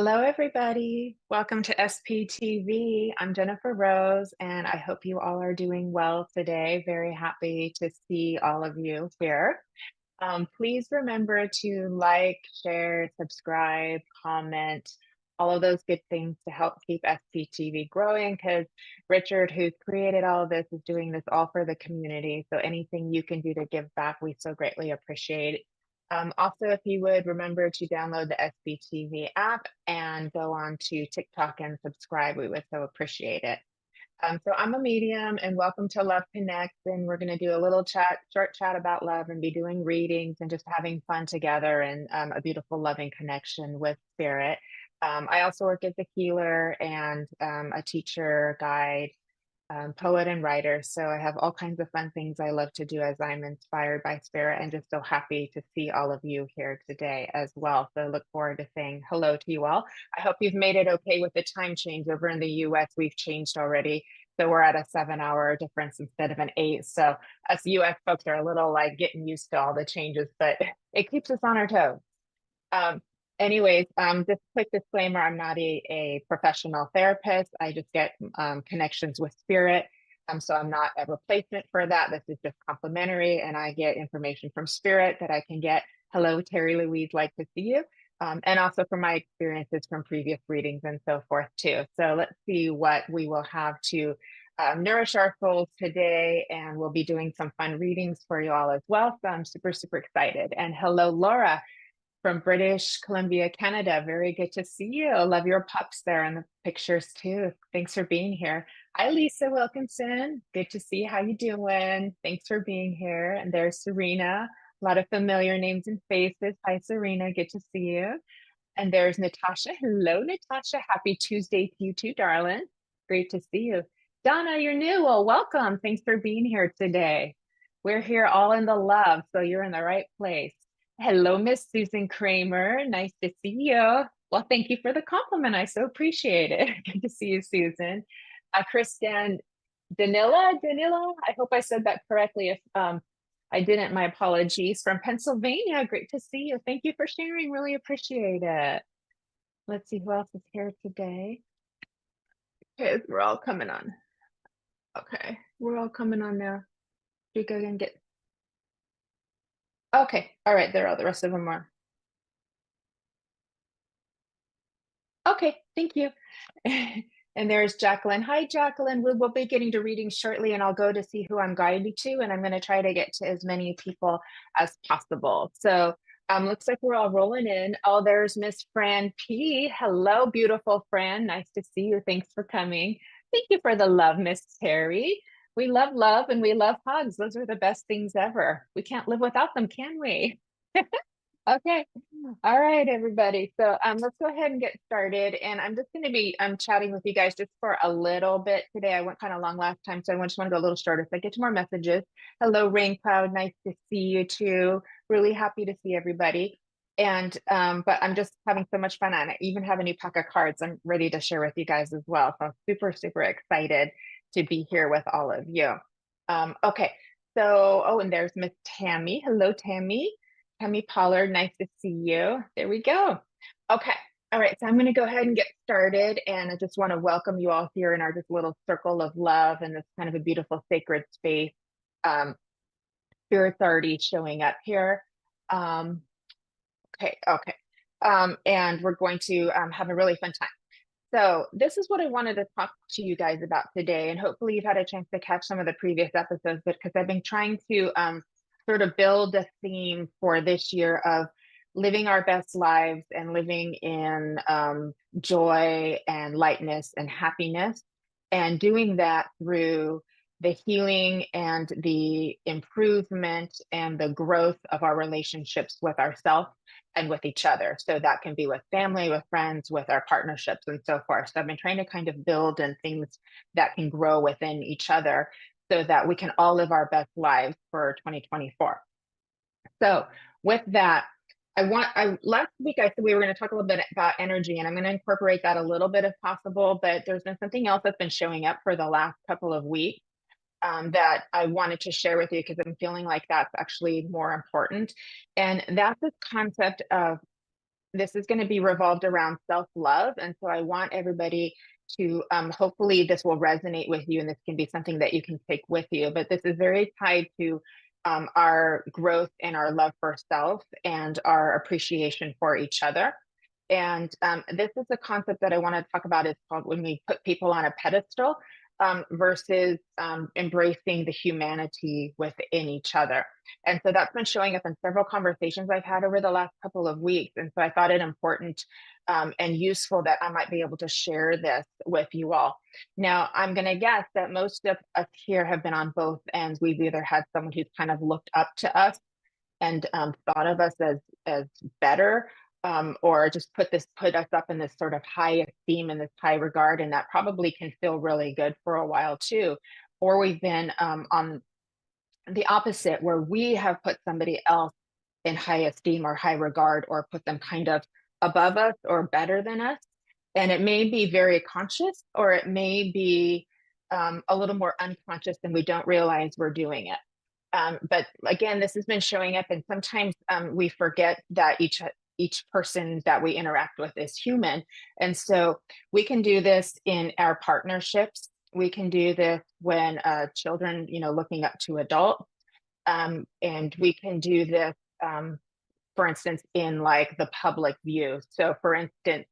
Hello, everybody. Welcome to SPTV. I'm Jennifer Rose, and I hope you all are doing well today. Very happy to see all of you here. Please remember to like, share, subscribe, comment, all of those good things to help keep SPTV growing because Richard, who created all of this, is doing this all for the community. So anything you can do to give back, we so greatly appreciate. Also, if you would remember to download the SBTV app and go on to TikTok and subscribe, we would so appreciate it. So I'm a medium and welcome to Love Connect. And we're going to do a little short chat about love and be doing readings and just having fun together and a beautiful loving connection with spirit. I also work as a healer and a teacher, guide, poet and writer. So I have all kinds of fun things I love to do as I'm inspired by spirit and just so happy to see all of you here today as well. So I look forward to saying hello to you all. I hope you've made it okay with the time change over in the US. We've changed already. So we're at a 7-hour difference instead of an 8. So us US folks are a little like getting used to all the changes, but it keeps us on our toes. Um, Anyways, just quick disclaimer, I'm not a professional therapist. I just get connections with spirit. So I'm not a replacement for that. This is just complimentary and I get information from spirit that I can get. Hello, Terry Louise, like to see you. And also from my experiences from previous readings and so forth too. So let's see what we will have to nourish our souls today. And we'll be doing some fun readings for you all as well. So I'm super, super excited. And hello, Laura from British Columbia, Canada. Very good to see you. I love your pups there in the pictures too. Thanks for being here. Hi, Lisa Wilkinson. Good to see you. How you doing? Thanks for being here. And there's Serena. A lot of familiar names and faces. Hi, Serena. Good to see you. And there's Natasha. Hello, Natasha. Happy Tuesday to you too, darling. Great to see you. Donna, you're new. Well, welcome. Thanks for being here today. We're here all in the love, so you're in the right place. Hello, Miss Susan Kramer. Nice to see you. Well, thank you for the compliment. I so appreciate it. Good to see you, Susan. Kristen Danila, I hope I said that correctly. If I didn't, my apologies. From Pennsylvania, great to see you. Thank you for sharing. Really appreciate it. Let's see who else is here today. Okay, we're all coming on. Okay, we're all coming on now. You go and get. Okay, all right. There are the rest of them are. Okay, thank you. And there's Jacqueline. Hi, Jacqueline. We'll be getting to reading shortly, and I'll go to see who I'm guiding to, and I'm going to try to get to as many people as possible. So looks like we're all rolling in. Oh, there's Miss Fran P. Hello, beautiful Fran. Nice to see you. Thanks for coming. Thank you for the love, Miss Terry. We love and we love hugs. Those are the best things ever. We can't live without them, can we? Okay. All right, everybody. So let's go ahead and get started. And I'm just going to be chatting with you guys just for a little bit today. I went kind of long last time, so I just want to go a little shorter so I get to more messages. Hello, Rain Cloud. Nice to see you too. Really happy to see everybody. And but I'm just having so much fun on it. I even have a new pack of cards I'm ready to share with you guys as well. So I'm super, super excited to be here with all of you. Okay. So, oh, and there's Miss Tammy. Hello, Tammy. Tammy Pollard, nice to see you. There we go. Okay. All right. So I'm going to go ahead and get started. And I just want to welcome you all here in our just little circle of love and this kind of a beautiful sacred space. Spirit's already showing up here. Okay. And we're going to have a really fun time. So this is what I wanted to talk to you guys about today. And hopefully you've had a chance to catch some of the previous episodes, but because I've been trying to sort of build a theme for this year of living our best lives and living in joy and lightness and happiness, and doing that through the healing and the improvement and the growth of our relationships with ourselves and with each other. So that can be with family, with friends, with our partnerships, and so forth. So I've been trying to kind of build in things that can grow within each other so that we can all live our best lives for 2024. So with that, last week I said we were going to talk a little bit about energy, and I'm going to incorporate that a little bit if possible, but there's been something else that's been showing up for the last couple of weeks that I wanted to share with you because I'm feeling like that's actually more important. And that's this concept of this is going to be revolved around self-love. And so I want everybody to, hopefully this will resonate with you and this can be something that you can take with you. But this is very tied to our growth and our love for self and our appreciation for each other. And this is a concept that I want to talk about. It's called when we put people on a pedestal versus embracing the humanity within each other. And so that's been showing up in several conversations I've had over the last couple of weeks. And so I thought it important and useful that I might be able to share this with you all. Now, I'm going to guess that most of us here have been on both ends. We've either had someone who's kind of looked up to us and thought of us as better, or just put us up in this sort of high esteem and this high regard, and that probably can feel really good for a while too. Or we've been on the opposite, where we have put somebody else in high esteem or high regard, or put them kind of above us or better than us. And it may be very conscious, or it may be a little more unconscious, and we don't realize we're doing it. But again, this has been showing up, and sometimes we forget that each person that we interact with is human. And so we can do this in our partnerships. We can do this when children, looking up to adults. And we can do this, for instance, in like the public view. So for instance,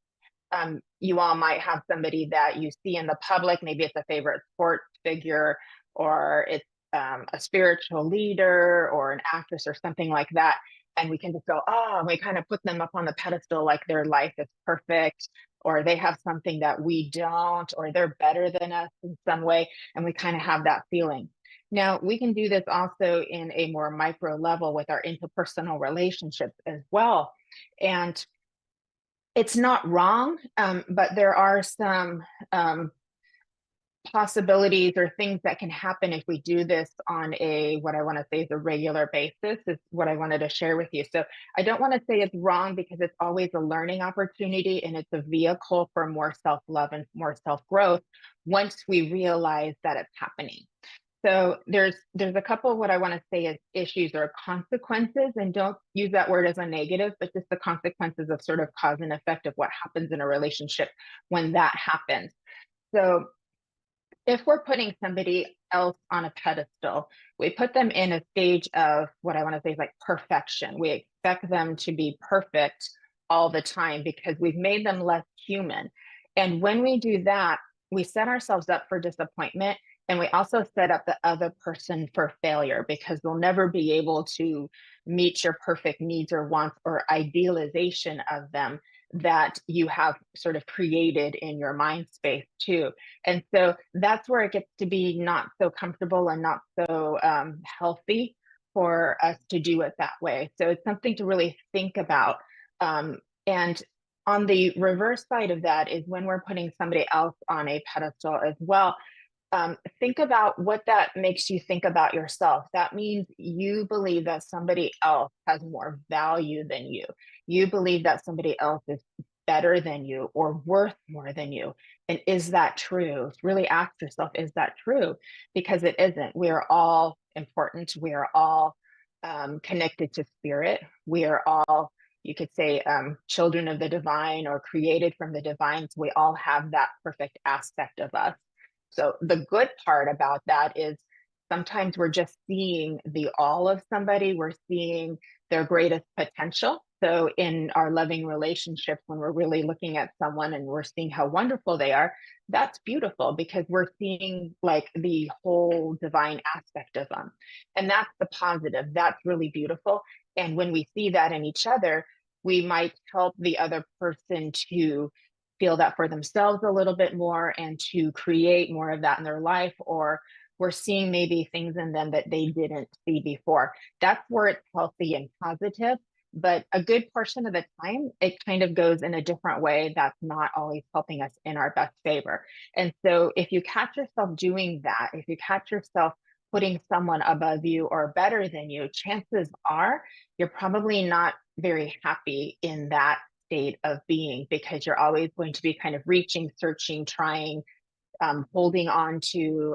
you all might have somebody that you see in the public, maybe it's a favorite sports figure, or it's a spiritual leader or an actress or something like that. And we can just go, oh, we kind of put them up on the pedestal like their life is perfect, or they have something that we don't, or they're better than us in some way. And we kind of have that feeling. Now, we can do this also in a more micro level with our interpersonal relationships as well. And it's not wrong, but there are some possibilities or things that can happen if we do this on what I want to say is a regular basis, is what I wanted to share with you. So I don't want to say it's wrong, because it's always a learning opportunity, and it's a vehicle for more self-love and more self-growth once we realize that it's happening. So there's a couple of what I want to say is issues or consequences, and don't use that word as a negative, but just the consequences of sort of cause and effect of what happens in a relationship when that happens. So if we're putting somebody else on a pedestal, we put them in a stage of what I want to say is like perfection. We expect them to be perfect all the time because we've made them less human. And when we do that, we set ourselves up for disappointment. And we also set up the other person for failure, because they'll never be able to meet your perfect needs or wants or idealization of them that you have sort of created in your mind space too. And so that's where it gets to be not so comfortable and not so healthy for us to do it that way. So it's something to really think about. And on the reverse side of that is when we're putting somebody else on a pedestal as well. Think about what that makes you think about yourself. That means you believe that somebody else has more value than you. You believe that somebody else is better than you or worth more than you. And is that true? Really ask yourself, is that true? Because it isn't. We are all important. We are all connected to spirit. We are all, you could say, children of the divine or created from the divine. So we all have that perfect aspect of us. So the good part about that is sometimes we're just seeing the all of somebody, we're seeing their greatest potential. So in our loving relationships, when we're really looking at someone and we're seeing how wonderful they are, that's beautiful, because we're seeing like the whole divine aspect of them. And that's the positive. That's really beautiful. And when we see that in each other, we might help the other person to feel that for themselves a little bit more and to create more of that in their life, or we're seeing maybe things in them that they didn't see before. That's where it's healthy and positive. But a good portion of the time, it kind of goes in a different way that's not always helping us in our best favor. And so if you catch yourself doing that, if you catch yourself putting someone above you or better than you, chances are you're probably not very happy in that state of being, because you're always going to be kind of reaching, searching, trying, holding on to,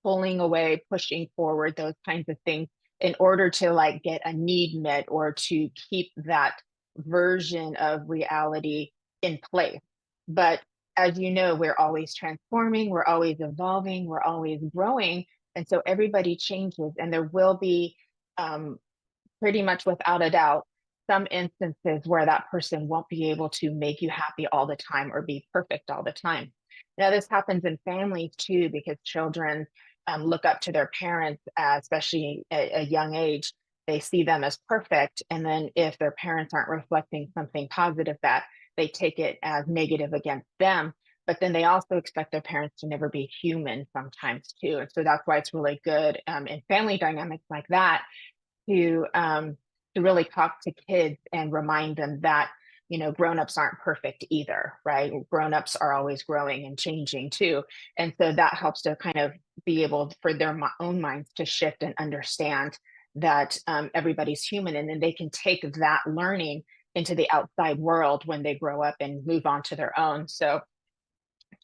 pulling away, pushing forward, those kinds of things in order to like get a need met or to keep that version of reality in place. But as you know, we're always transforming, we're always evolving, we're always growing. And so everybody changes, and there will be um, pretty much without a doubt some instances where that person won't be able to make you happy all the time or be perfect all the time. Now, this happens in families too, because children look up to their parents, especially at a young age. They see them as perfect. And then if their parents aren't reflecting something positive, that they take it as negative against them. But then they also expect their parents to never be human sometimes too. And so that's why it's really good in family dynamics like that to really talk to kids and remind them that grown-ups aren't perfect either, right? Grown-ups are always growing and changing too, and so that helps to kind of be able for their own minds to shift and understand that everybody's human, and then they can take that learning into the outside world when they grow up and move on to their own. So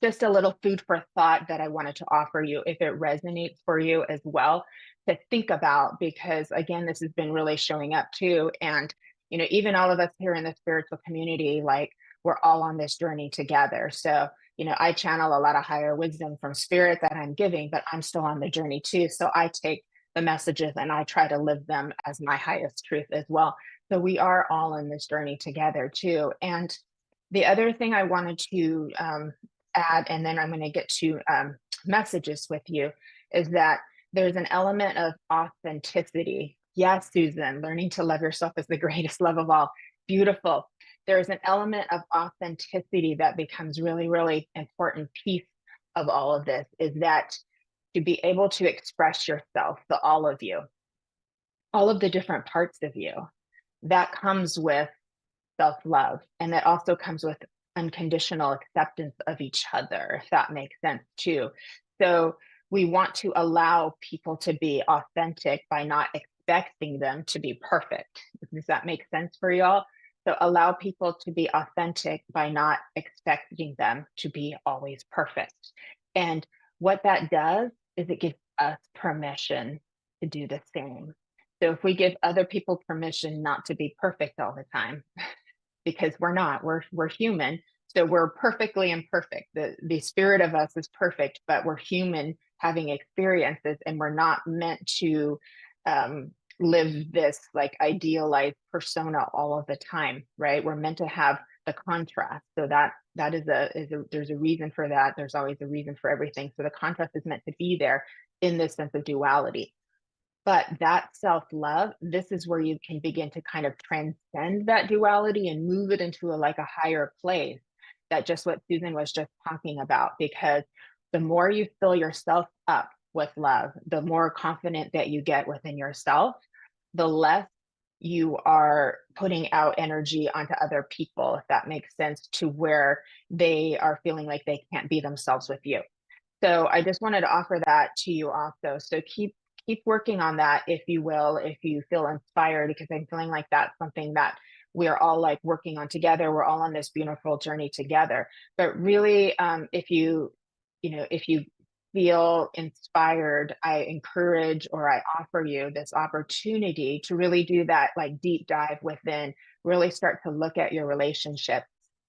just a little food for thought that I wanted to offer you if it resonates for you as well to think about, because again, this has been really showing up too. And, even all of us here in the spiritual community, like we're all on this journey together. So, I channel a lot of higher wisdom from spirit that I'm giving, but I'm still on the journey too. So I take the messages and I try to live them as my highest truth as well. So we are all in this journey together too. And the other thing I wanted to add, and then I'm going to get to messages with you, is that there's an element of authenticity. Yes, Susan, learning to love yourself is the greatest love of all. Beautiful. There's an element of authenticity that becomes really, really important piece of all of this, is that to be able to express yourself, the all of you, all of the different parts of you, that comes with self-love. And that also comes with unconditional acceptance of each other, if that makes sense too. So we want to allow people to be authentic by not expecting them to be perfect. Does that make sense for y'all? So allow people to be authentic by not expecting them to be always perfect. And what that does is it gives us permission to do the same. So if we give other people permission not to be perfect all the time, because we're not, we're human, so we're perfectly imperfect. The spirit of us is perfect, but we're human having experiences, and we're not meant to um, live this like idealized persona all of the time, right? We're meant to have the contrast. So that is a there's a reason for that. There's always a reason for everything. So the contrast is meant to be there in this sense of duality. But that self-love, this is where you can begin to kind of transcend that duality and move it into like a higher place. That just what Susan was just talking about, because the more you fill yourself up with love, the more confident that you get within yourself, the less you are putting out energy onto other people, if that makes sense, to where they are feeling like they can't be themselves with you. So I just wanted to offer that to you also. So keep working on that, if you will, if you feel inspired, because I'm feeling like that's something that we are all like working on together. We're all on this beautiful journey together. But really, if you feel inspired, I encourage or I offer you this opportunity to really do that like deep dive within, really start to look at your relationship.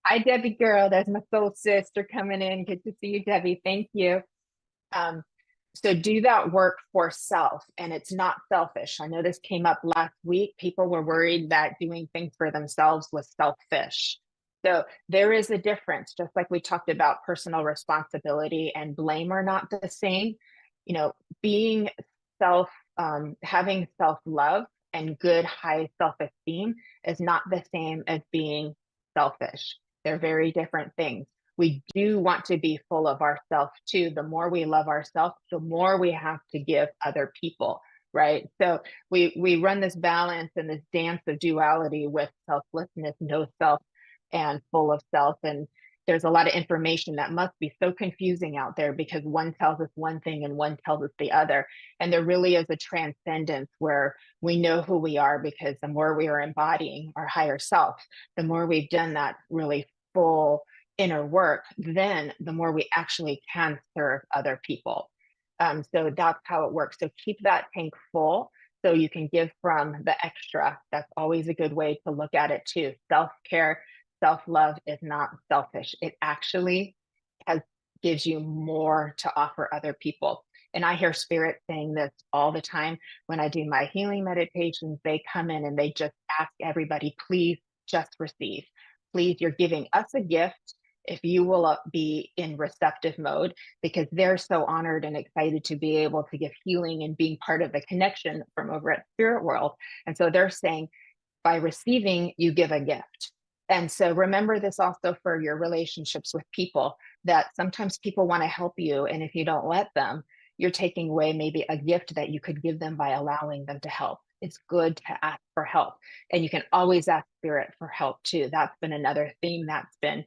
Hi, Debbie girl. That's my soul sister coming in. Good to see you, Debbie. Thank you. Um, so do that work for self, and it's not selfish. I know this came up last week. People were worried that doing things for themselves was selfish. So there is a difference, just like we talked about personal responsibility and blame are not the same. Being self, having self love and good high self esteem is not the same as being selfish. They're very different things. We do want to be full of ourselves too. The more we love ourselves, the more we have to give other people, right? So we run this balance and this dance of duality with selflessness, no self, and full of self. And there's a lot of information that must be so confusing out there, because one tells us one thing and one tells us the other. And there really is a transcendence where we know who we are, because the more we are embodying our higher self, the more we've done that really full inner work, then the more we actually can serve other people. So that's how it works. So keep that tank full. so you can give from the extra. That's always a good way to look at it too. Self-care, self-love is not selfish. It actually has gives you more to offer other people. And I hear spirit saying this all the time when I do my healing meditations. They come in and they just ask everybody, please just receive. Please, you're giving us a gift if you will be in receptive mode, because they're so honored and excited to be able to give healing and being part of the connection from over at Spirit World. And so they're saying, by receiving, you give a gift. And so remember this also for your relationships with people, that sometimes people want to help you. And if you don't let them, you're taking away maybe a gift that you could give them by allowing them to help. It's good to ask for help. And you can always ask spirit for help too. That's been another theme that's been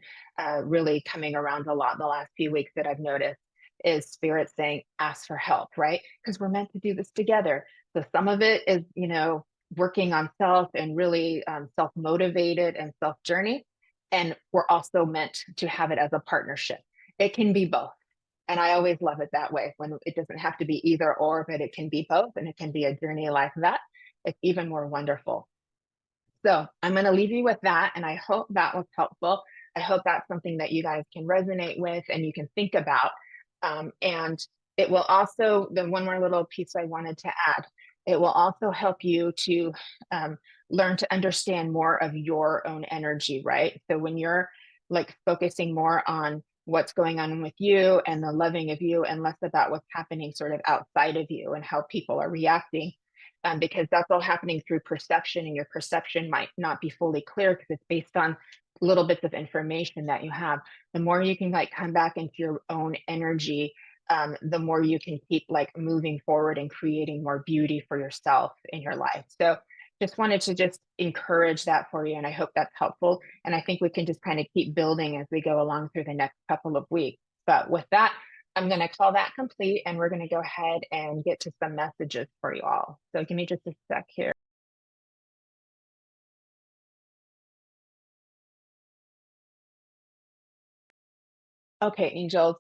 really coming around a lot in the last few weeks that I've noticed, is spirit saying, ask for help, right? Because we're meant to do this together. So some of it is, working on self and really self-motivated and self-journey. And we're also meant to have it as a partnership. It can be both. And I always love it that way, when it doesn't have to be either or, but it can be both. And it can be a journey like that. It's even more wonderful. So I'm going to leave you with that. And I hope that was helpful. I hope that's something that you guys can resonate with and you can think about. And it will also, the one more little piece I wanted to add, it will also help you to learn to understand more of your own energy, right? So when you're like focusing more on what's going on with you and the loving of you and less about what's happening sort of outside of you and how people are reacting, because that's all happening through perception, and your perception might not be fully clear because it's based on little bits of information that you have. The more you can like come back into your own energy, the more you can keep like moving forward and creating more beauty for yourself in your life. So just wanted to just encourage that for you, and I hope that's helpful. And I think we can just kind of keep building as we go along through the next couple of weeks. But with that, I'm going to call that complete, and we're going to go ahead and get to some messages for you all. So give me just a sec here. Okay, angels.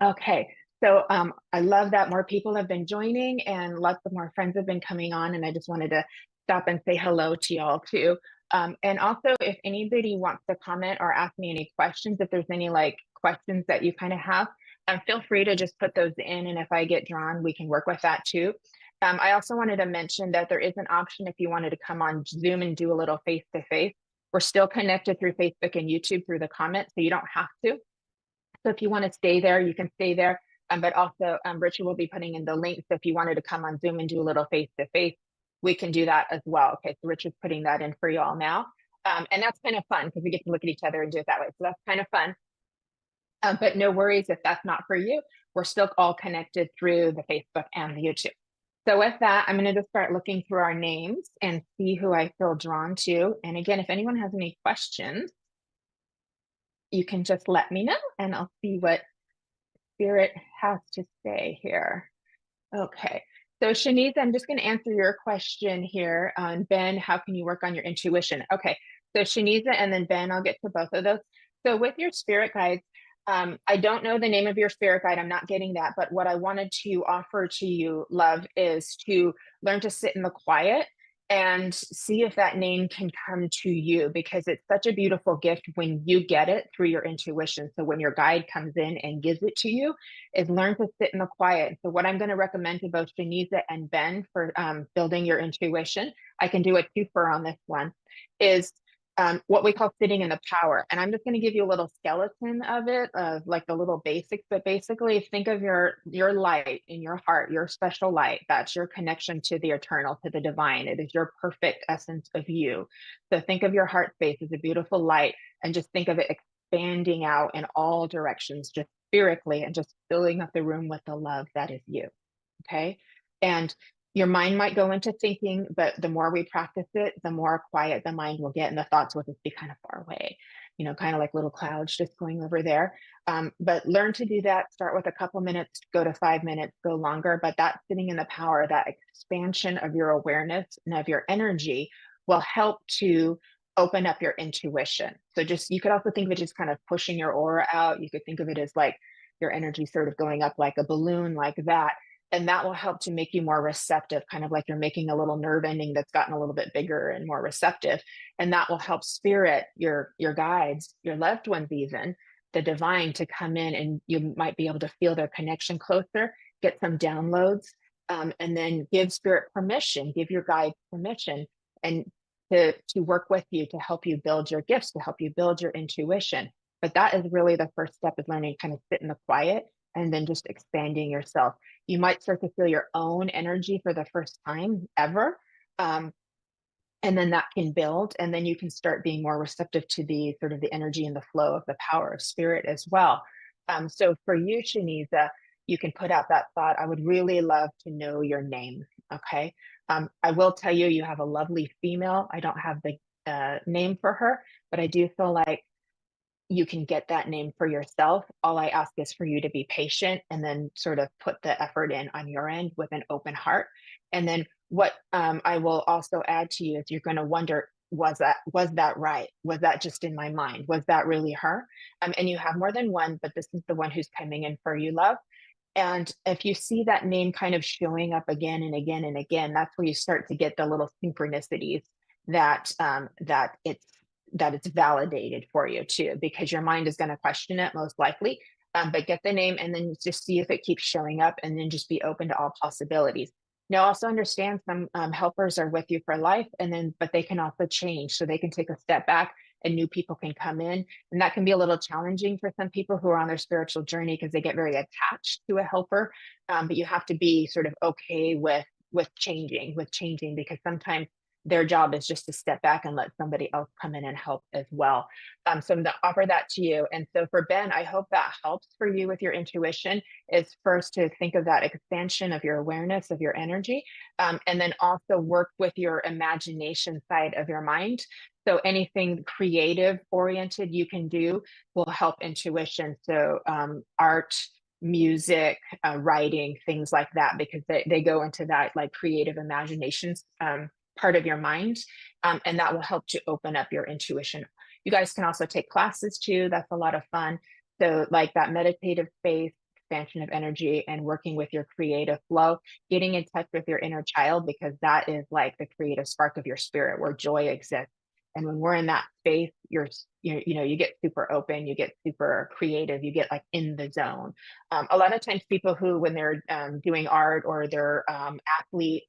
Okay, so I love that more people have been joining and lots of more friends have been coming on, and I just wanted to stop and say hello to y'all too. And also, if anybody wants to comment or ask me any questions, if there's any like questions that you kind of have, feel free to just put those in, and if I get drawn, we can work with that too. I also wanted to mention that there is an option if you wanted to come on Zoom and do a little face-to-face. We're still connected through Facebook and YouTube through the comments, so you don't have to. So if you want to stay there, you can stay there. But also, Richard will be putting in the link. So if you wanted to come on Zoom and do a little face-to-face, we can do that as well. Okay, so Richard's putting that in for you all now. And that's kind of fun because we get to look at each other and do it that way. So that's kind of fun. But no worries if that's not for you. We're still all connected through the Facebook and the YouTube. So with that, I'm going to just start looking through our names and see who I feel drawn to. And again, if anyone has any questions, you can just let me know and I'll see what Spirit has to say here. Okay. So Shanice, I'm just going to answer your question here on Ben, how can you work on your intuition? Okay. So Shaniza and then Ben, I'll get to both of those. So with your spirit guides, I don't know the name of your spirit guide. I'm not getting that. But what I wanted to offer to you, love, is to learn to sit in the quiet and see if that name can come to you, because it's such a beautiful gift when you get it through your intuition. So when your guide comes in and gives it to you, is learn to sit in the quiet. So what I'm going to recommend to both Shaniza and Ben for building your intuition, I can do a twofer on this one, is what we call sitting in the power. And I'm just going to give you a little skeleton of it, of like the little basics, but basically think of your light in your heart, your special light. That's your connection to the eternal, to the divine. It is your perfect essence of you. So think of your heart space as a beautiful light and just think of it expanding out in all directions, just spiritually, and just filling up the room with the love that is you. Okay. And your mind might go into thinking, but the more we practice it, the more quiet the mind will get, and the thoughts will just be kind of far away, kind of like little clouds just going over there. But learn to do that. Start with a couple minutes, go to 5 minutes, go longer. But that sitting in the power, that expansion of your awareness and of your energy will help to open up your intuition. So you could also think of it just kind of pushing your aura out. You could think of it as like your energy sort of going up like a balloon, like that. And that will help to make you more receptive, kind of like you're making a little nerve ending that's gotten a little bit bigger and more receptive. And that will help spirit, your guides, your loved ones, even the divine, to come in, and you might be able to feel their connection closer, get some downloads, and then give spirit permission, give your guide permission, and to work with you, to help you build your gifts, to help you build your intuition. But that is really the first step, is learning to kind of sit in the quiet and then just expanding yourself. You might start to feel your own energy for the first time ever. Um, and then that can build, and then you can start being more receptive to the sort of the energy and the flow of the power of spirit as well. So for you, Shaniza, you can put out that thought, I would really love to know your name. Okay. I will tell you, you have a lovely female. I don't have the name for her, but I do feel like you can get that name for yourself. All I ask is for you to be patient, and then sort of put the effort in on your end with an open heart. And then what I will also add to you is, you're going to wonder, was that right? Was that just in my mind? Was that really her? And you have more than one, but this is the one who's coming in for you, love. And if you see that name kind of showing up again and again and again, that's where you start to get the little synchronicities that it's validated for you too, because your mind is going to question it most likely. But get the name, and then just see if it keeps showing up, and then just be open to all possibilities. Now, also understand, some helpers are with you for life, and then but they can also change, so they can take a step back and new people can come in. And that can be a little challenging for some people who are on their spiritual journey, because they get very attached to a helper. But you have to be sort of okay with changing, because sometimes their job is just to step back and let somebody else come in and help as well. So I'm going to offer that to you. And so for Ben, I hope that helps for you with your intuition, is first to think of that expansion of your awareness of your energy, and then also work with your imagination side of your mind. So anything creative oriented you can do will help intuition. So art, music, writing, things like that, because they go into that like creative imaginations part of your mind. And that will help to open up your intuition. You guys can also take classes too. That's a lot of fun. So like that meditative space, expansion of energy, and working with your creative flow, getting in touch with your inner child, because that is like the creative spark of your spirit, where joy exists. And when we're in that space, you get super open, you get super creative, you get like in the zone. A lot of times people who, when they're doing art, or they're athletes,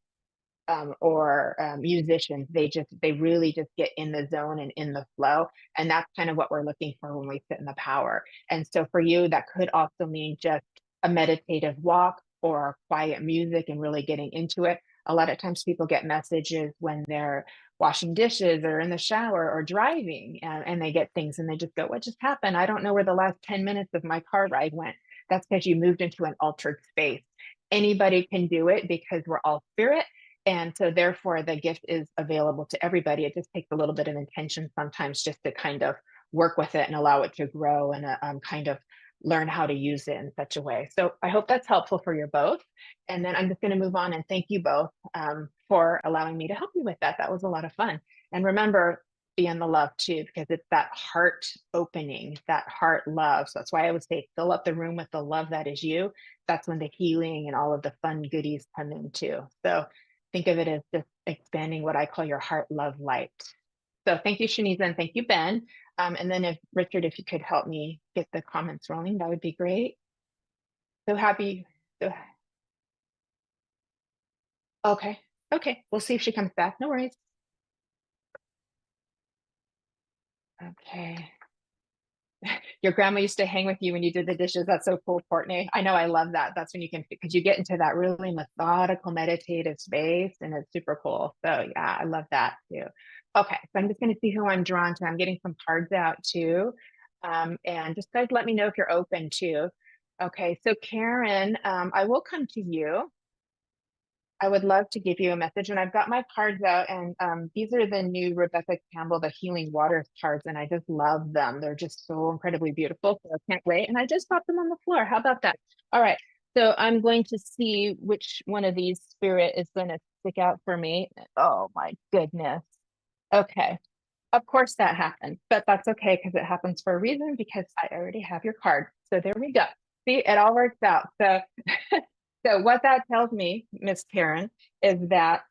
or musicians, they really just get in the zone and in the flow. And that's kind of what we're looking for when we sit in the power. And so for you, that could also mean just a meditative walk, or quiet music, and really getting into it. A lot of times people get messages when they're washing dishes, or in the shower, or driving, and they get things, and they just go, what just happened? I don't know where the last 10 minutes of my car ride went. That's because you moved into an altered space. Anybody can do it, because we're all spirit, and so therefore the gift is available to everybody. It just takes a little bit of intention sometimes, just to kind of work with it and allow it to grow, and kind of learn how to use it in such a way. So I hope that's helpful for you both. And then I'm just going to move on and thank you both for allowing me to help you with that. That was a lot of fun. And remember, be in the love too, because it's that heart opening, that heart love. So that's why I would say, fill up the room with the love that is you. That's when the healing and all of the fun goodies come in too. So think of it as just expanding what I call your heart love light. So thank you, Shaniza, and thank you, Ben. And then if Richard, if you could help me get the comments rolling, that would be great. So happy. So, okay. Okay. We'll see if she comes back. No worries. Okay. Your grandma used to hang with you when you did the dishes. That's so cool, Courtney. I know, I love that. That's when you can, because you get into that really methodical, meditative space, and it's super cool. So yeah, I love that too. Okay, so I'm just going to see who I'm drawn to. I'm getting some cards out too. And just guys, let me know if you're open too. Okay, so Karen, I will come to you. I would love to give you a message, and I've got my cards out, and these are the new Rebecca Campbell, the Healing Waters cards, and I just love them. They're just so incredibly beautiful. So I can't wait. And I just popped them on the floor. How about that? All right. So I'm going to see which one of these spirit is going to stick out for me. Oh my goodness. Okay. Of course that happened, but that's okay, because it happens for a reason, because I already have your card. So there we go. See, it all works out. So So what that tells me, Miss Karen, is that,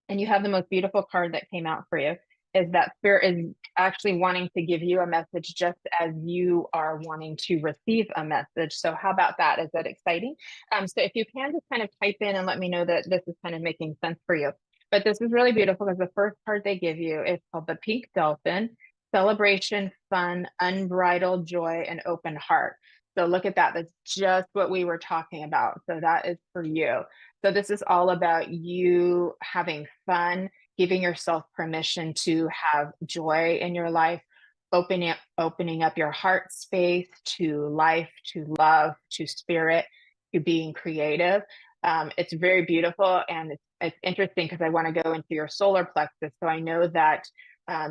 and you have the most beautiful card that came out for you, is that spirit is actually wanting to give you a message just as you are wanting to receive a message. So how about that? Is that exciting? So if you can just kind of type in and let me know that this is kind of making sense for you. But this is really beautiful because the first card they give you is called the Pink Dolphin: celebration, fun, unbridled joy, and open heart. So look at that. That's just what we were talking about. So that is for you. So this is all about you having fun, giving yourself permission to have joy in your life, opening up your heart space to life, to love, to spirit, to being creative. It's very beautiful, and it's interesting because I want to go into your solar plexus. So I know that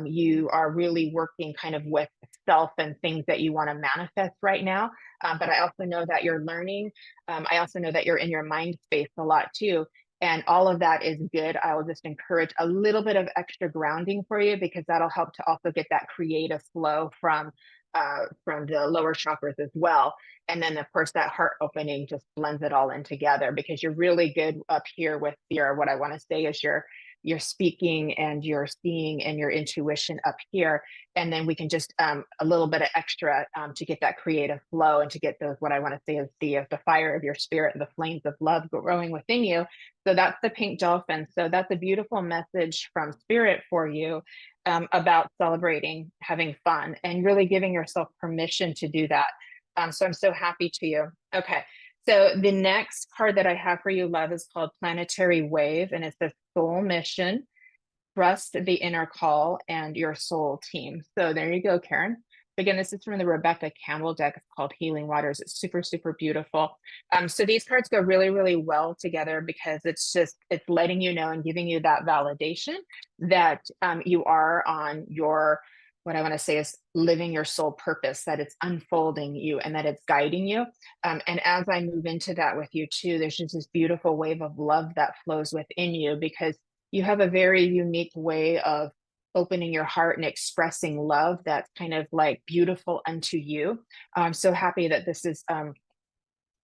you are really working kind of with self and things that you want to manifest right now. But I also know that you're learning. I also know that you're in your mind space a lot too. And all of that is good. I will just encourage a little bit of extra grounding for you because that'll help to also get that creative flow from the lower chakras as well. And then of course that heart opening just blends it all in together because you're really good up here with your, what I want to say is your speaking and your seeing and your intuition up here. And then we can just a little bit of extra to get that creative flow and to get those, what I want to say is the fire of your spirit and the flames of love growing within you. So that's the Pink Dolphin. So that's a beautiful message from spirit for you about celebrating, having fun, and really giving yourself permission to do that. So I'm so happy to you. Okay. So the next card that I have for you, love, is called Planetary Wave, and it says soul mission, trust the inner call, and your soul team. So there you go, Karen. Again, this is from the Rebecca Campbell deck. It's called Healing Waters. It's super, super beautiful. So these cards go really, really well together because it's letting you know and giving you that validation that you are on your, what I want to say is living your soul purpose, that it's unfolding you and that it's guiding you. And as I move into that with you too, there's just this beautiful wave of love that flows within you because you have a very unique way of opening your heart and expressing love that's kind of like beautiful unto you. I'm so happy that this is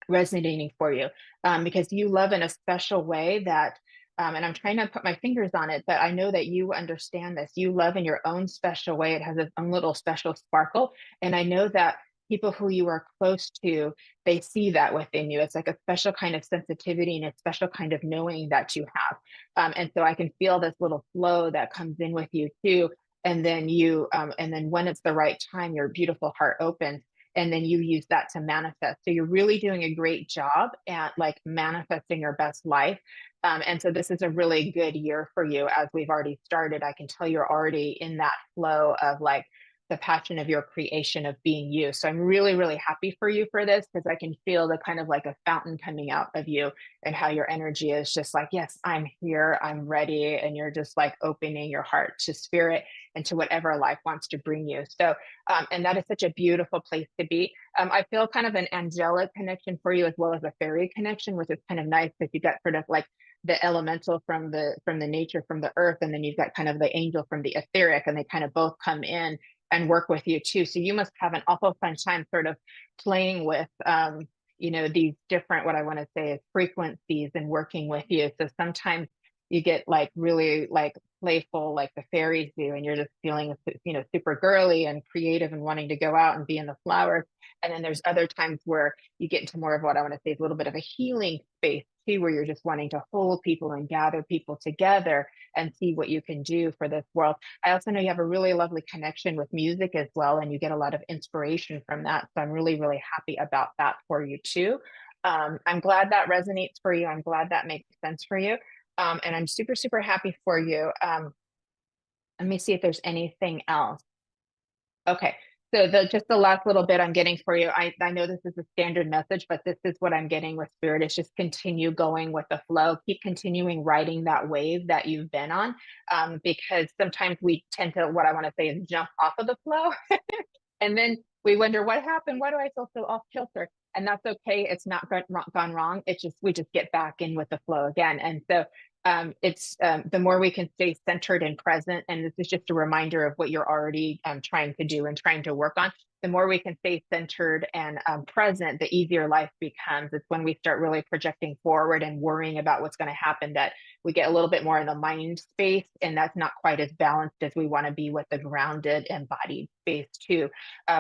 resonating for you because you love in a special way that and I'm trying to put my fingers on it, but I know that you understand this. You love in your own special way. It has its own little special sparkle. And I know that people who you are close to, they see that within you. It's like a special kind of sensitivity and a special kind of knowing that you have. And so I can feel this little flow that comes in with you too. And then when it's the right time, your beautiful heart opens and then you use that to manifest. So you're really doing a great job at like manifesting your best life. And so this is a really good year for you as we've already started. I can tell you're already in that flow of like the passion of your creation of being you. So I'm really, really happy for you for this because I can feel the kind of like a fountain coming out of you and how your energy is just like, yes, I'm here, I'm ready. And you're just like opening your heart to spirit and to whatever life wants to bring you. So, and that is such a beautiful place to be. I feel kind of an angelic connection for you as well as a fairy connection, which is kind of nice because you got sort of like the elemental from the nature from the earth, and then you've got kind of the angel from the etheric, and they kind of both come in and work with you too. So you must have an awful fun time sort of playing with these different, what I want to say is frequencies and working with you. So sometimes you get like really like playful like the fairies do, and you're just feeling super girly and creative and wanting to go out and be in the flowers. And then there's other times where you get into more of what I want to say is a little bit of a healing space too, where you're just wanting to hold people and gather people together and see what you can do for this world. I also know you have a really lovely connection with music as well, and you get a lot of inspiration from that. So I'm really, really happy about that for you too. I'm glad that resonates for you. I'm glad that makes sense for you. And I'm super, super happy for you. Let me see if there's anything else. Okay. So just the last little bit I'm getting for you. I know this is a standard message, but this is what I'm getting with spirit is just continue going with the flow. Keep continuing riding that wave that you've been on. Because sometimes we tend to, what I want to say is jump off of the flow. And then we wonder what happened. Why do I feel so off kilter? And that's okay. It's not gone wrong. It's just, we just get back in with the flow again. And so It's the more we can stay centered and present, and this is just a reminder of what you're already trying to do and trying to work on. The more we can stay centered and present, the easier life becomes. It's when we start really projecting forward and worrying about what's going to happen that we get a little bit more in the mind space, and that's not quite as balanced as we want to be with the grounded embodied space too,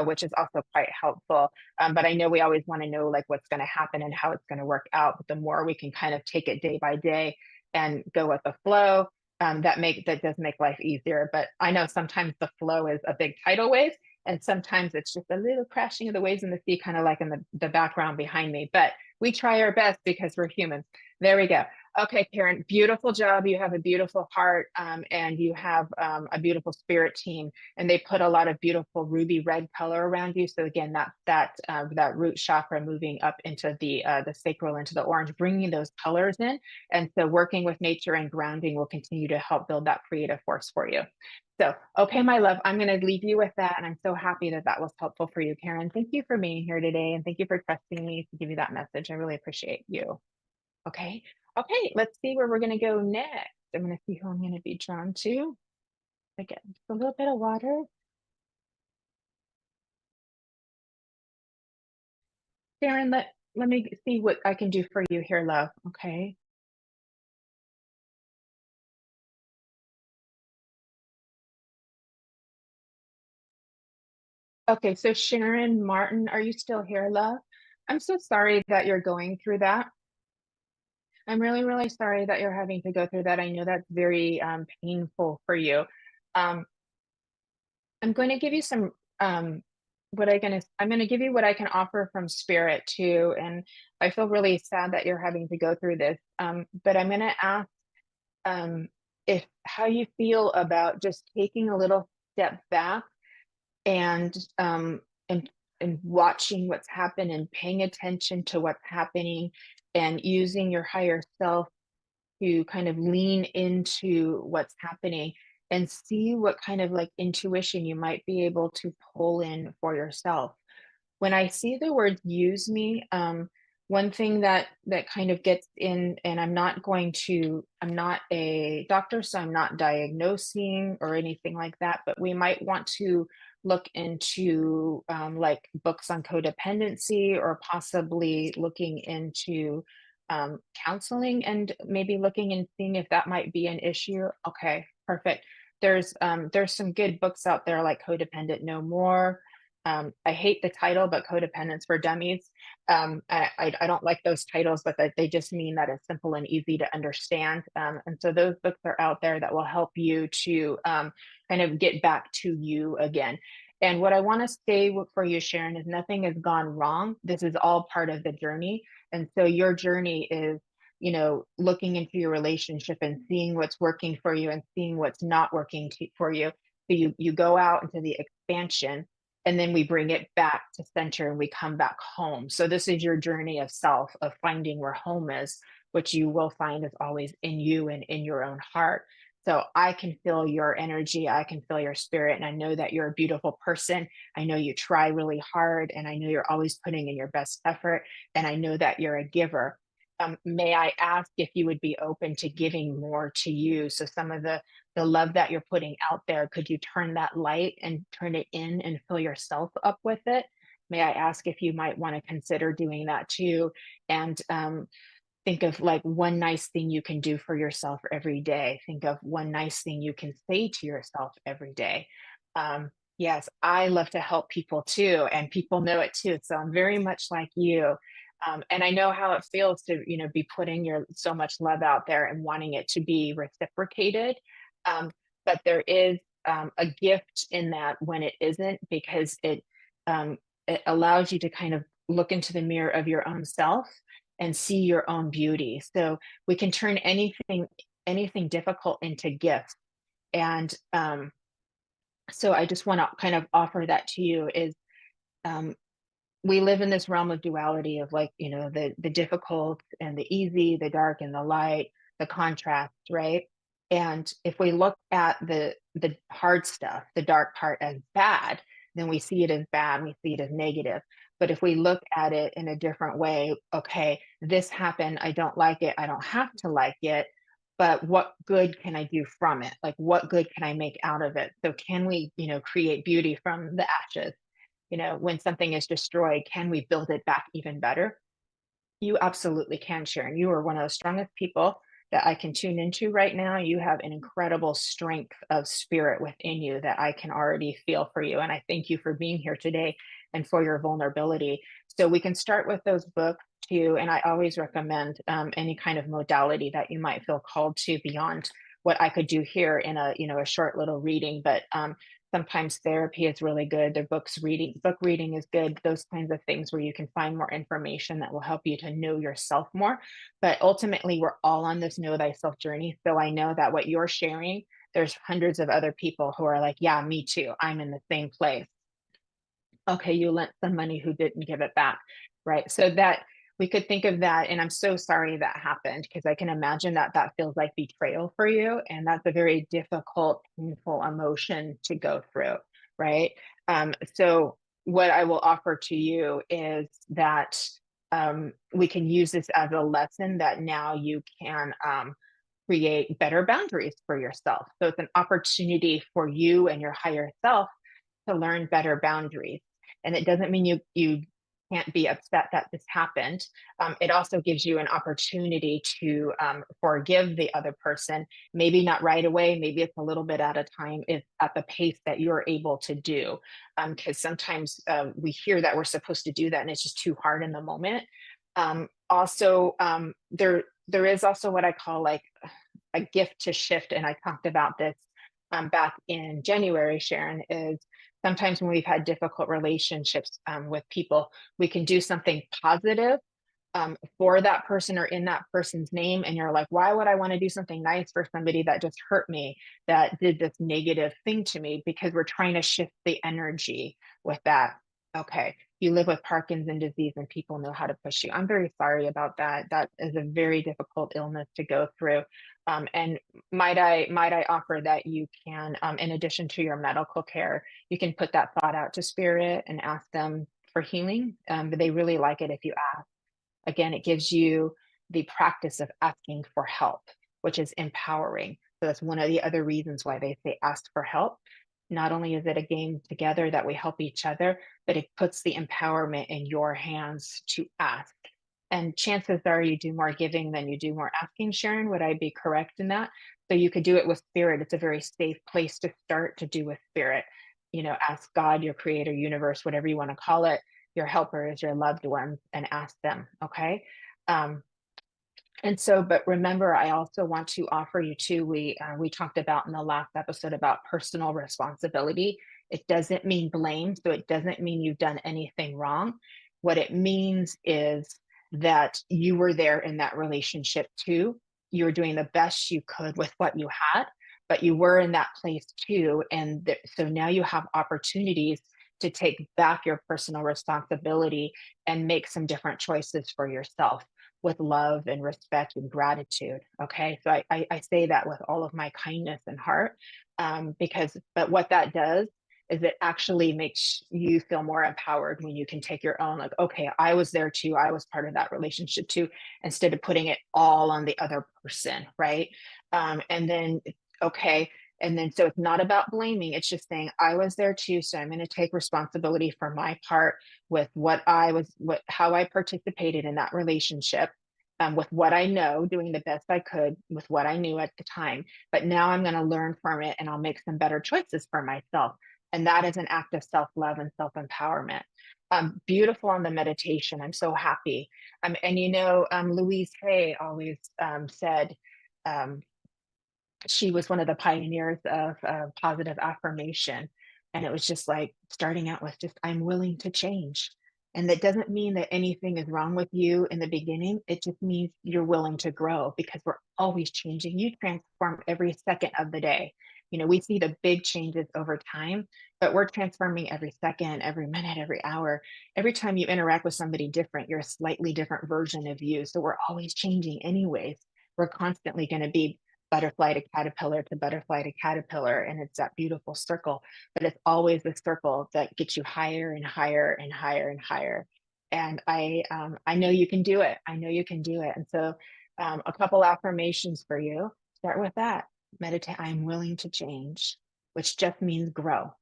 which is also quite helpful. But I know we always want to know like what's going to happen and how it's going to work out. But the more we can kind of take it day by day and go with the flow, that does make life easier. But I know sometimes the flow is a big tidal wave, and sometimes it's just a little crashing of the waves in the sea, kind of like in the background behind me. But we try our best because we're humans. There we go. Okay, Karen, beautiful job. You have a beautiful heart, and you have a beautiful spirit team, and they put a lot of beautiful ruby red color around you. So again, that root chakra moving up into the sacral, into the orange, bringing those colors in. And so working with nature and grounding will continue to help build that creative force for you. So, okay, my love, I'm going to leave you with that. And I'm so happy that that was helpful for you, Karen. Thank you for being here today. And thank you for trusting me to give you that message. I really appreciate you. Okay. Okay. Let's see where we're going to go next. I'm going to see who I'm going to be drawn to. Again, just a little bit of water. Karen, let me see what I can do for you here, love. Okay. Okay, so Sharon Martin, are you still here, love? I'm so sorry that you're going through that. I'm really, really sorry that you're having to go through that. I know that's very painful for you. Um, I'm going to give you some I'm going to give you what I can offer from spirit too. And I feel really sad that you're having to go through this. But I'm going to ask um, if how you feel about just taking a little step back and um and and watching what's happened and paying attention to what's happening and using your higher self to kind of lean into what's happening and see what kind of like intuition you might be able to pull in for yourself. When I see the word use me, one thing that kind of gets in, and I'm not a doctor, so I'm not diagnosing or anything like that, but we might want to look into like books on codependency or possibly looking into counseling and maybe looking and seeing if that might be an issue. Okay, perfect. There's some good books out there like Codependent No More. I hate the title, but Codependence for Dummies. I don't like those titles, but that they just mean that it's simple and easy to understand. And so those books are out there that will help you to kind of get back to you again. And what I want to say for you, Sharon, is nothing has gone wrong. This is all part of the journey. And so your journey is, looking into your relationship and seeing what's working for you and seeing what's not working for you. So you go out into the expansion and then we bring it back to center and we come back home. So this is your journey of self, of finding where home is, which you will find is always in you and in your own heart. So I can feel your energy, I can feel your spirit, and I know that you're a beautiful person. I know you try really hard, and I know you're always putting in your best effort, and I know that you're a giver. May I ask if you would be open to giving more to you? So some of the love that you're putting out there, could you turn that light and turn it in and fill yourself up with it? May I ask if you might want to consider doing that too? And think of like one nice thing you can do for yourself every day. Think of one nice thing you can say to yourself every day. Yes, I love to help people too, and people know it too. So I'm very much like you. And I know how it feels to, be putting your so much love out there and wanting it to be reciprocated. Um, but there is a gift in that when it isn't, because it allows you to kind of look into the mirror of your own self and see your own beauty. So we can turn anything difficult into gifts. And so I just want to kind of offer that to you is um, we live in this realm of duality of like, the difficult and the easy, the dark and the light, the contrast, right? And if we look at the hard stuff, the dark part as bad, then we see it as bad, we see it as negative. But if we look at it in a different way, okay, this happened, I don't like it, I don't have to like it, but what good can I do from it? Like, what good can I make out of it? So can we, create beauty from the ashes? When something is destroyed, can we build it back even better? You absolutely can, Sharon. You are one of the strongest people that I can tune into right now. You have an incredible strength of spirit within you that I can already feel for you. And I thank you for being here today and for your vulnerability. So we can start with those books too. And I always recommend any kind of modality that you might feel called to beyond what I could do here in a short little reading. But sometimes therapy is really good. The book reading is good. Those kinds of things where you can find more information that will help you to know yourself more. But ultimately, we're all on this know thyself journey. So I know that what you're sharing, there's hundreds of other people who are like, yeah, me too. I'm in the same place. Okay, you lent some money who didn't give it back, right? So that we could think of that, and I'm so sorry that happened because I can imagine that that feels like betrayal for you, and that's a very difficult, painful emotion to go through, right? So what I will offer to you is that we can use this as a lesson that now you can create better boundaries for yourself. So it's an opportunity for you and your higher self to learn better boundaries. And it doesn't mean you can't be upset that this happened. It also gives you an opportunity to forgive the other person. Maybe not right away. Maybe it's a little bit at a time. If at the pace that you're able to do, because sometimes we hear that we're supposed to do that, and it's just too hard in the moment. Also, there is also what I call like a gift to shift, and I talked about this back in January, Sharon, is sometimes when we've had difficult relationships with people, we can do something positive for that person or in that person's name. And you're like, why would I want to do something nice for somebody that just hurt me, that did this negative thing to me? Because we're trying to shift the energy with that. Okay. You live with Parkinson's disease and people know how to push you. I'm very sorry about that. That is a very difficult illness to go through. And might I offer that you can, in addition to your medical care, you can put that thought out to spirit and ask them for healing. But they really like it if you ask. Again, it gives you the practice of asking for help, which is empowering. So that's one of the other reasons why they say ask for help. Not only is it a game together that we help each other, but it puts the empowerment in your hands to ask. And chances are you do more giving than you do more asking, Sharon. Would I be correct in that? So you could do it with spirit. It's a very safe place to start to do with spirit. Ask God, your creator, universe, whatever you want to call it, your helpers, your loved ones, and ask them. Okay. Um, and so, but remember, I also want to offer you too. We talked about in the last episode about personal responsibility. It doesn't mean blame, so it doesn't mean you've done anything wrong. What it means is that you were there in that relationship too. You were doing the best you could with what you had, but you were in that place too. And so now you have opportunities to take back your personal responsibility and make some different choices for yourself with love and respect and gratitude. Okay. So I say that with all of my kindness and heart, but what that does is it actually makes you feel more empowered when you can take your own, like, okay, I was there too. I was part of that relationship too, instead of putting it all on the other person. Right. And then, okay. And then, so it's not about blaming. It's just saying, I was there too. So I'm going to take responsibility for my part with how I participated in that relationship, with what I know, doing the best I could with what I knew at the time. But now I'm going to learn from it and I'll make some better choices for myself. And that is an act of self love and self empowerment. Beautiful on the meditation. I'm so happy. And Louise Hay always said, um, she was one of the pioneers of positive affirmation. And it was just like starting out with just, I'm willing to change. And that doesn't mean that anything is wrong with you in the beginning. It just means you're willing to grow because we're always changing. You transform every second of the day. We see the big changes over time, but we're transforming every second, every minute, every hour. Every time you interact with somebody different, you're a slightly different version of you. So we're always changing anyways. We're constantly going to be butterfly to caterpillar to butterfly to caterpillar, and it's that beautiful circle, but it's always the circle that gets you higher and higher and higher and higher. And I know you can do it. I know you can do it. And so a couple affirmations for you. Start with that. Meditate. I'm willing to change, which just means grow.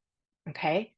Okay.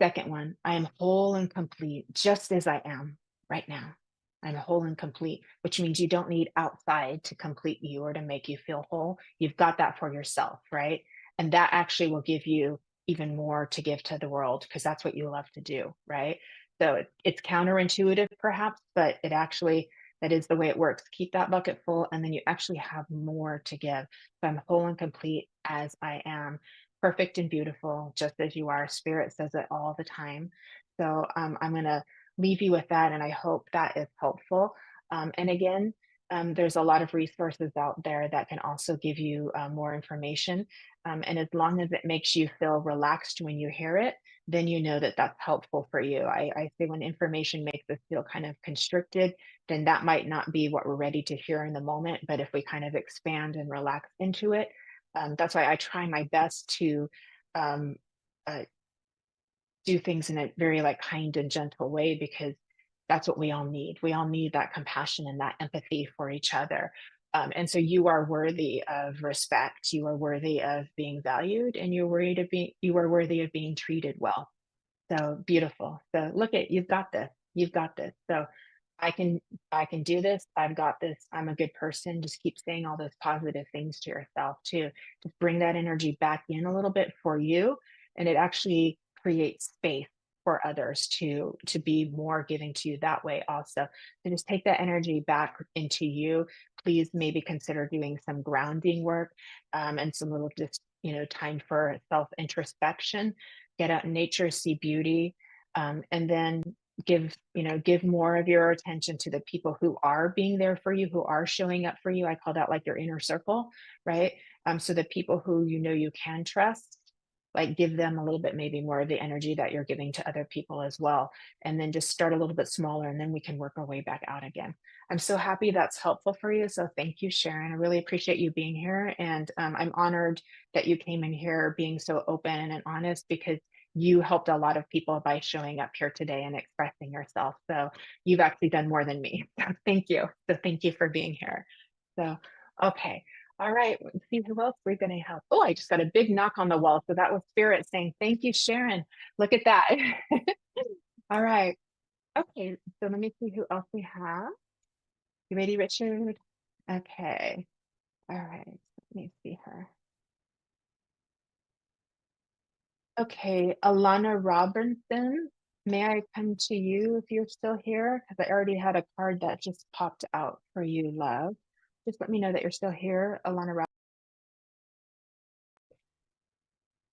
Second one, I am whole and complete just as I am right now. I'm whole and complete, which means you don't need outside to complete you or to make you feel whole. You've got that for yourself, right? And that actually will give you even more to give to the world because that's what you love to do, right? So it's counterintuitive perhaps, but it actually, that is the way it works. Keep that bucket full and then you actually have more to give. So I'm whole and complete as I am, perfect and beautiful, just as you are. Spirit says it all the time. So I'm going to leave you with that, and I hope that is helpful. And again, there's a lot of resources out there that can also give you more information. And as long as it makes you feel relaxed when you hear it, then you know that that's helpful for you. I say when information makes us feel kind of constricted, then that might not be what we're ready to hear in the moment. But if we kind of expand and relax into it, that's why I try my best to um, uh, do things in a very like kind and gentle way because that's what we all need. We all need that compassion and that empathy for each other. And so you are worthy of respect. You are worthy of being valued, and you are worthy of being treated well. So beautiful. So look at, you've got this. You've got this. So I can I can do this. I've got this. I'm a good person. Just keep saying all those positive things to yourself too. Just bring that energy back in a little bit for you, and it actually creates space for others to be more giving to you that way also. So just take that energy back into you. Please maybe consider doing some grounding work, and some little just time for self introspection. Get out in nature, see beauty, and then give more of your attention to the people who are being there for you, who are showing up for you. I call that like your inner circle, right? So the people who you can trust, like give them a little bit maybe more of the energy that you're giving to other people as well, and then just start a little bit smaller and then we can work our way back out again. I'm so happy that's helpful for you, so thank you, Sharon. I really appreciate you being here, and I'm honored that you came in here being so open and honest because you helped a lot of people by showing up here today and expressing yourself. So you've actually done more than me. So thank you. So thank you for being here. So, okay. All right. Let's see who else we're going to help. Oh, I just got a big knock on the wall. So that was Spirit saying, thank you, Sharon. Look at that. All right. Okay. So let me see who else we have. You ready, Richard? Okay. All right. Let me see her. Okay, Alana Robinson, may I come to you if you're still here? Because I already had a card that just popped out for you, love. Just let me know that you're still here, Alana Robinson.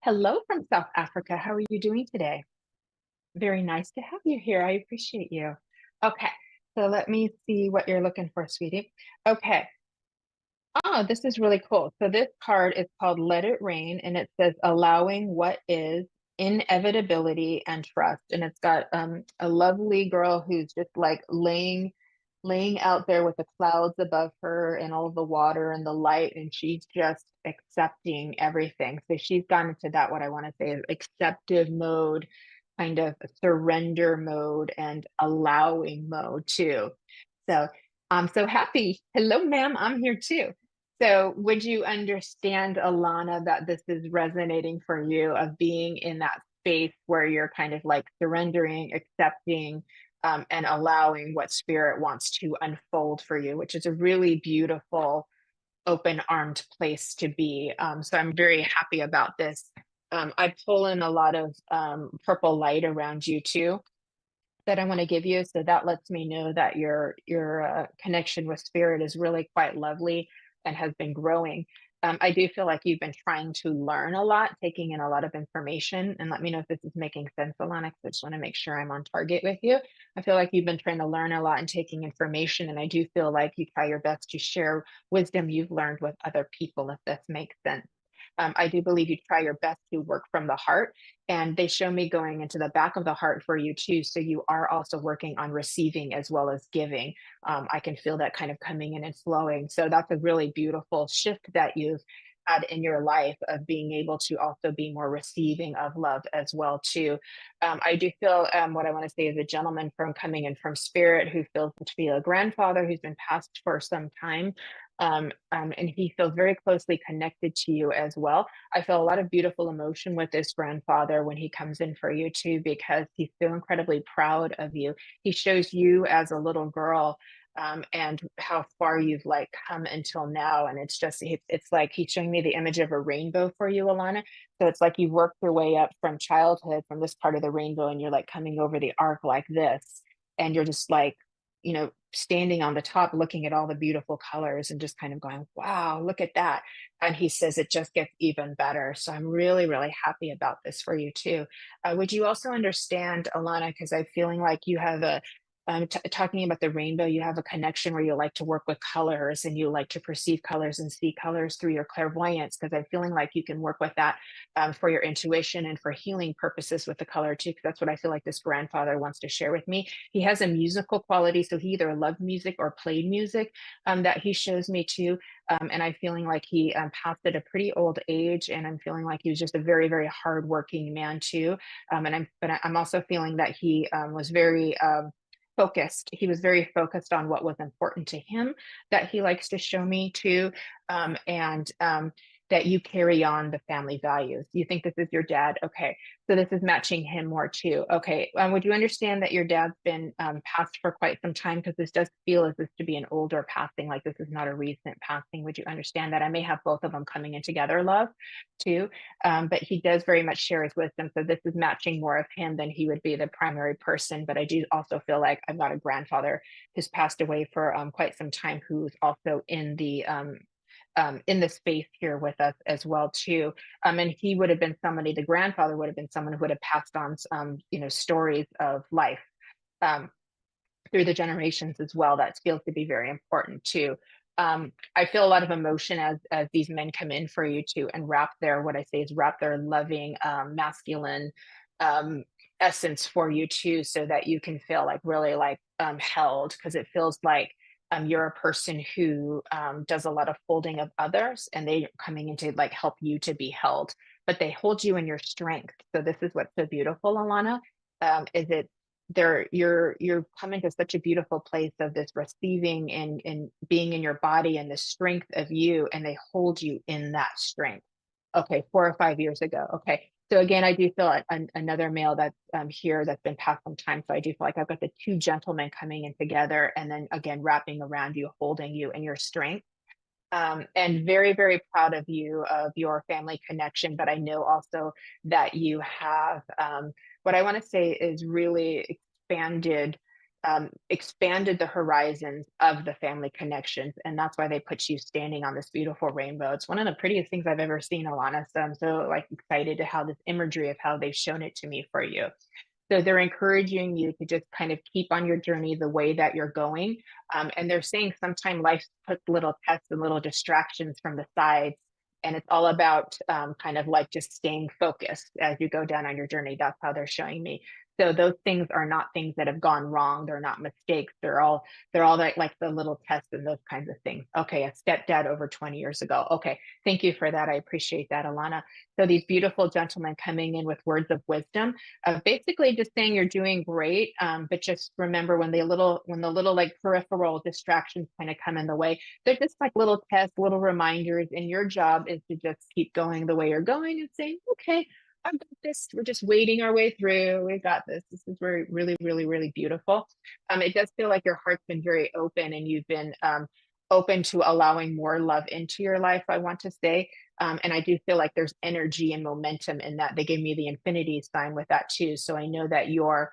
Hello from South Africa. How are you doing today? Very nice to have you here. I appreciate you. Okay, so let me see what you're looking for, sweetie. Okay, oh, this is really cool. So this card is called Let It Rain, and it says allowing what is, inevitability and trust. And it's got a lovely girl who's just like laying out there with the clouds above her and all the water and the light, and she's just accepting everything. So she's gone into that, what I want to say is acceptive mode, kind of surrender mode and allowing mode too. So I'm so happy. Hello, ma'am. I'm here too. So, would you understand, Alana, that this is resonating for you of being in that space where you're kind of like surrendering, accepting, and allowing what spirit wants to unfold for you, which is a really beautiful, open armed place to be. So, I'm very happy about this. I pull in a lot of purple light around you too that I want to give you. So that lets me know that your connection with spirit is really quite lovely and has been growing. I do feel like you've been trying to learn a lot, taking in a lot of information, and let me know if this is making sense, Alana, 'cause I just want to make sure I'm on target with you. I feel like you've been trying to learn a lot and taking information, and I do feel like you try your best to share wisdom you've learned with other people, if this makes sense. I do believe you try your best to work from the heart, and they show me going into the back of the heart for you too. So you are also working on receiving as well as giving. I can feel that kind of coming in and flowing. So that's a really beautiful shift that you've had in your life of being able to also be more receiving of love as well too. I do feel what I want to say is a gentleman from coming in from spirit who feels to be a grandfather who's been passed for some time. And he feels very closely connected to you as well. I feel a lot of beautiful emotion with this grandfather when he comes in for you too, because he's so incredibly proud of you. He shows you as a little girl, and how far you've like come until now. And it's just, it's like he's showing me the image of a rainbow for you, Alana. So it's like you've worked your way up from childhood, from this part of the rainbow, and you're like coming over the arc like this. And you're just like, standing on the top, looking at all the beautiful colors and just kind of going, wow, look at that. And he says it just gets even better. So I'm really, really happy about this for you too. Would you also understand, Alana, because I'm feeling like you have talking about the rainbow, you have a connection where you like to work with colors and you like to perceive colors and see colors through your clairvoyance, because I'm feeling like you can work with that for your intuition and for healing purposes with the color too, because that's what I feel like this grandfather wants to share with me. He has a musical quality, so he either loved music or played music, that he shows me too. And I'm feeling like he passed at a pretty old age, and I'm feeling like he was just a very, very hardworking man too. But I'm also feeling that he was very focused. He was very focused on what was important to him, that he likes to show me too. And that you carry on the family values. You think this is your dad? Okay. So this is matching him more too. Okay. Would you understand that your dad's been passed for quite some time? Because this does feel as this to be an older passing, like this is not a recent passing. Would you understand that? I may have both of them coming in together, love, too. But he does very much share his wisdom. So this is matching more of him than he would be the primary person. But I do also feel like I've got a grandfather who's passed away for quite some time, who's also in the space here with us as well too. And he would have been somebody, the grandfather would have been someone who would have passed on stories of life um, through the generations as well. That feels to be very important too. I feel a lot of emotion as these men come in for you too, and wrap their, what I say is wrap their loving masculine um, essence for you too, so that you can feel like really like held, because it feels like you're a person who does a lot of holding of others, and they coming in to like help you to be held, but they hold you in your strength. So this is what's so beautiful, Alana. Is it you're coming to such a beautiful place of this receiving and being in your body and the strength of you, and they hold you in that strength. Okay, 4 or 5 years ago. Okay, so again, I do feel another male that's here that's been passed some time. So I do feel like I've got the two gentlemen coming in together, and then again wrapping around you, holding you in your strength. And very, very proud of you, of your family connection. But I know also that you have what I want to say is really expanded the horizons of the family connections. And that's why they put you standing on this beautiful rainbow. It's one of the prettiest things I've ever seen, Alana. So I'm so like excited to have this imagery of how they've shown it to me for you. So they're encouraging you to just kind of keep on your journey the way that you're going. And they're saying sometimes life puts little tests and little distractions from the sides. And it's all about kind of like just staying focused as you go down on your journey. That's how they're showing me. So those things are not things that have gone wrong. They're not mistakes. They're all like the little tests and those kinds of things. Okay, a stepdad over 20 years ago. Okay, thank you for that. I appreciate that, Alana. So these beautiful gentlemen coming in with words of wisdom, basically just saying you're doing great, but just remember when the little like peripheral distractions kind of come in the way, they're just like little tests, little reminders, and your job is to just keep going the way you're going and saying, okay, I've got this. We're just wading our way through. We've got this. This is very, really, really, really beautiful. It does feel like your heart's been very open, and you've been open to allowing more love into your life, I want to say. And I do feel like there's energy and momentum in that. They gave me the infinity sign with that too. So I know that you're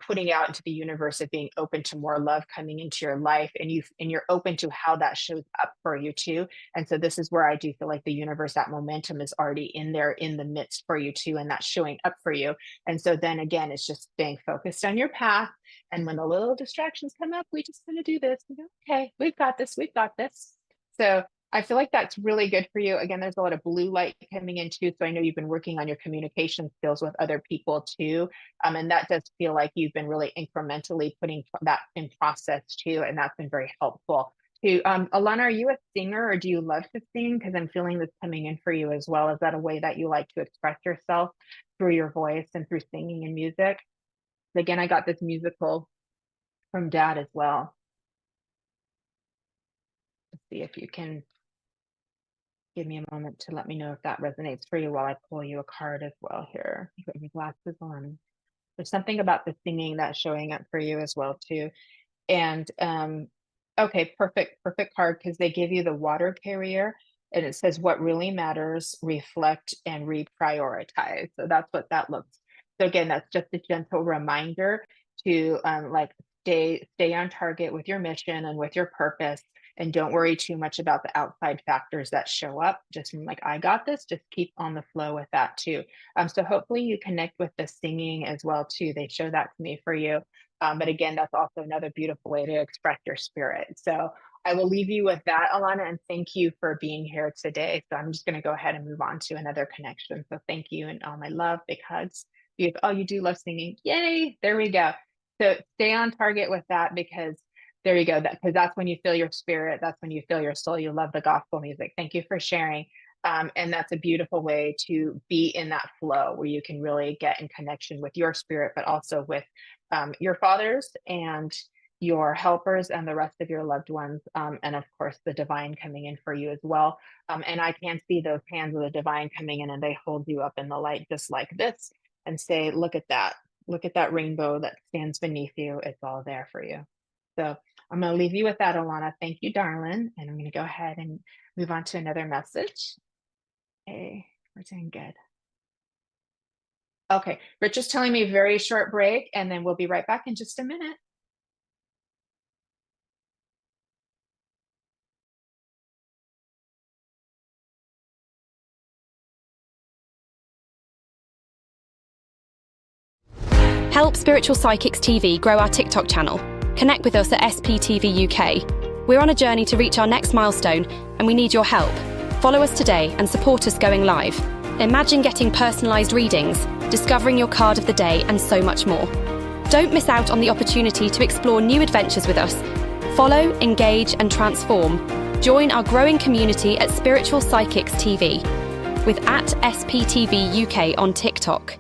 putting out into the universe of being open to more love coming into your life, and you're open to how that shows up for you too. And so this is where I do feel like the universe, that momentum is already in there in the midst for you too, and that's showing up for you. And so then again, it's just staying focused on your path. And when the little distractions come up, we just gonna do this. We go, okay, we've got this, we've got this. So I feel like that's really good for you. Again, there's a lot of blue light coming in too. So I know you've been working on your communication skills with other people too. And that does feel like you've been really incrementally putting that in process too. And that's been very helpful too. Alana, are you a singer, or do you love to sing? Because I'm feeling this coming in for you as well. Is that a way that you like to express yourself through your voice and through singing and music? Again, I got this musical from dad as well. Let's see if you can give me a moment to let me know if that resonates for you while I pull you a card as well here. You got your glasses on. There's something about the singing that's showing up for you as well too. And okay, perfect, perfect card because they give you the water carrier and it says what really matters, reflect and reprioritize. So that's what that looks. So again, that's just a gentle reminder to like stay on target with your mission and with your purpose and don't worry too much about the outside factors that show up. Just like I got this, just keep on the flow with that too. So hopefully you connect with the singing as well too. They show that to me for you, but again, that's also another beautiful way to express your spirit. So I will leave you with that, Alana, and thank you for being here today. So I'm just going to go ahead and move on to another connection. So thank you and all my love, big hugs. Oh, you do love singing. Yay. There we go. So stay on target with that because there you go. Because that's when you feel your spirit. That's when you feel your soul. You love the gospel music. Thank you for sharing. And that's a beautiful way to be in that flow where you can really get in connection with your spirit, but also with your fathers and your helpers and the rest of your loved ones. And of course, the divine coming in for you as well. And I can see those hands of the divine coming in and they hold you up in the light just like this and say, look at that. Look at that rainbow that stands beneath you. It's all there for you. So I'm going to leave you with that, Alana. Thank you, darling. And I'm going to go ahead and move on to another message. Okay, we're doing good. Okay, Rich is telling me very short break, and then we'll be right back in just a minute. Help Spiritual Psychics TV grow our TikTok channel. Connect with us at SPTV UK. We're on a journey to reach our next milestone, and we need your help. Follow us today and support us going live. Imagine getting personalised readings, discovering your card of the day, and so much more. Don't miss out on the opportunity to explore new adventures with us. Follow, engage, and transform. Join our growing community at Spiritual Psychics TV with @SPTV UK on TikTok.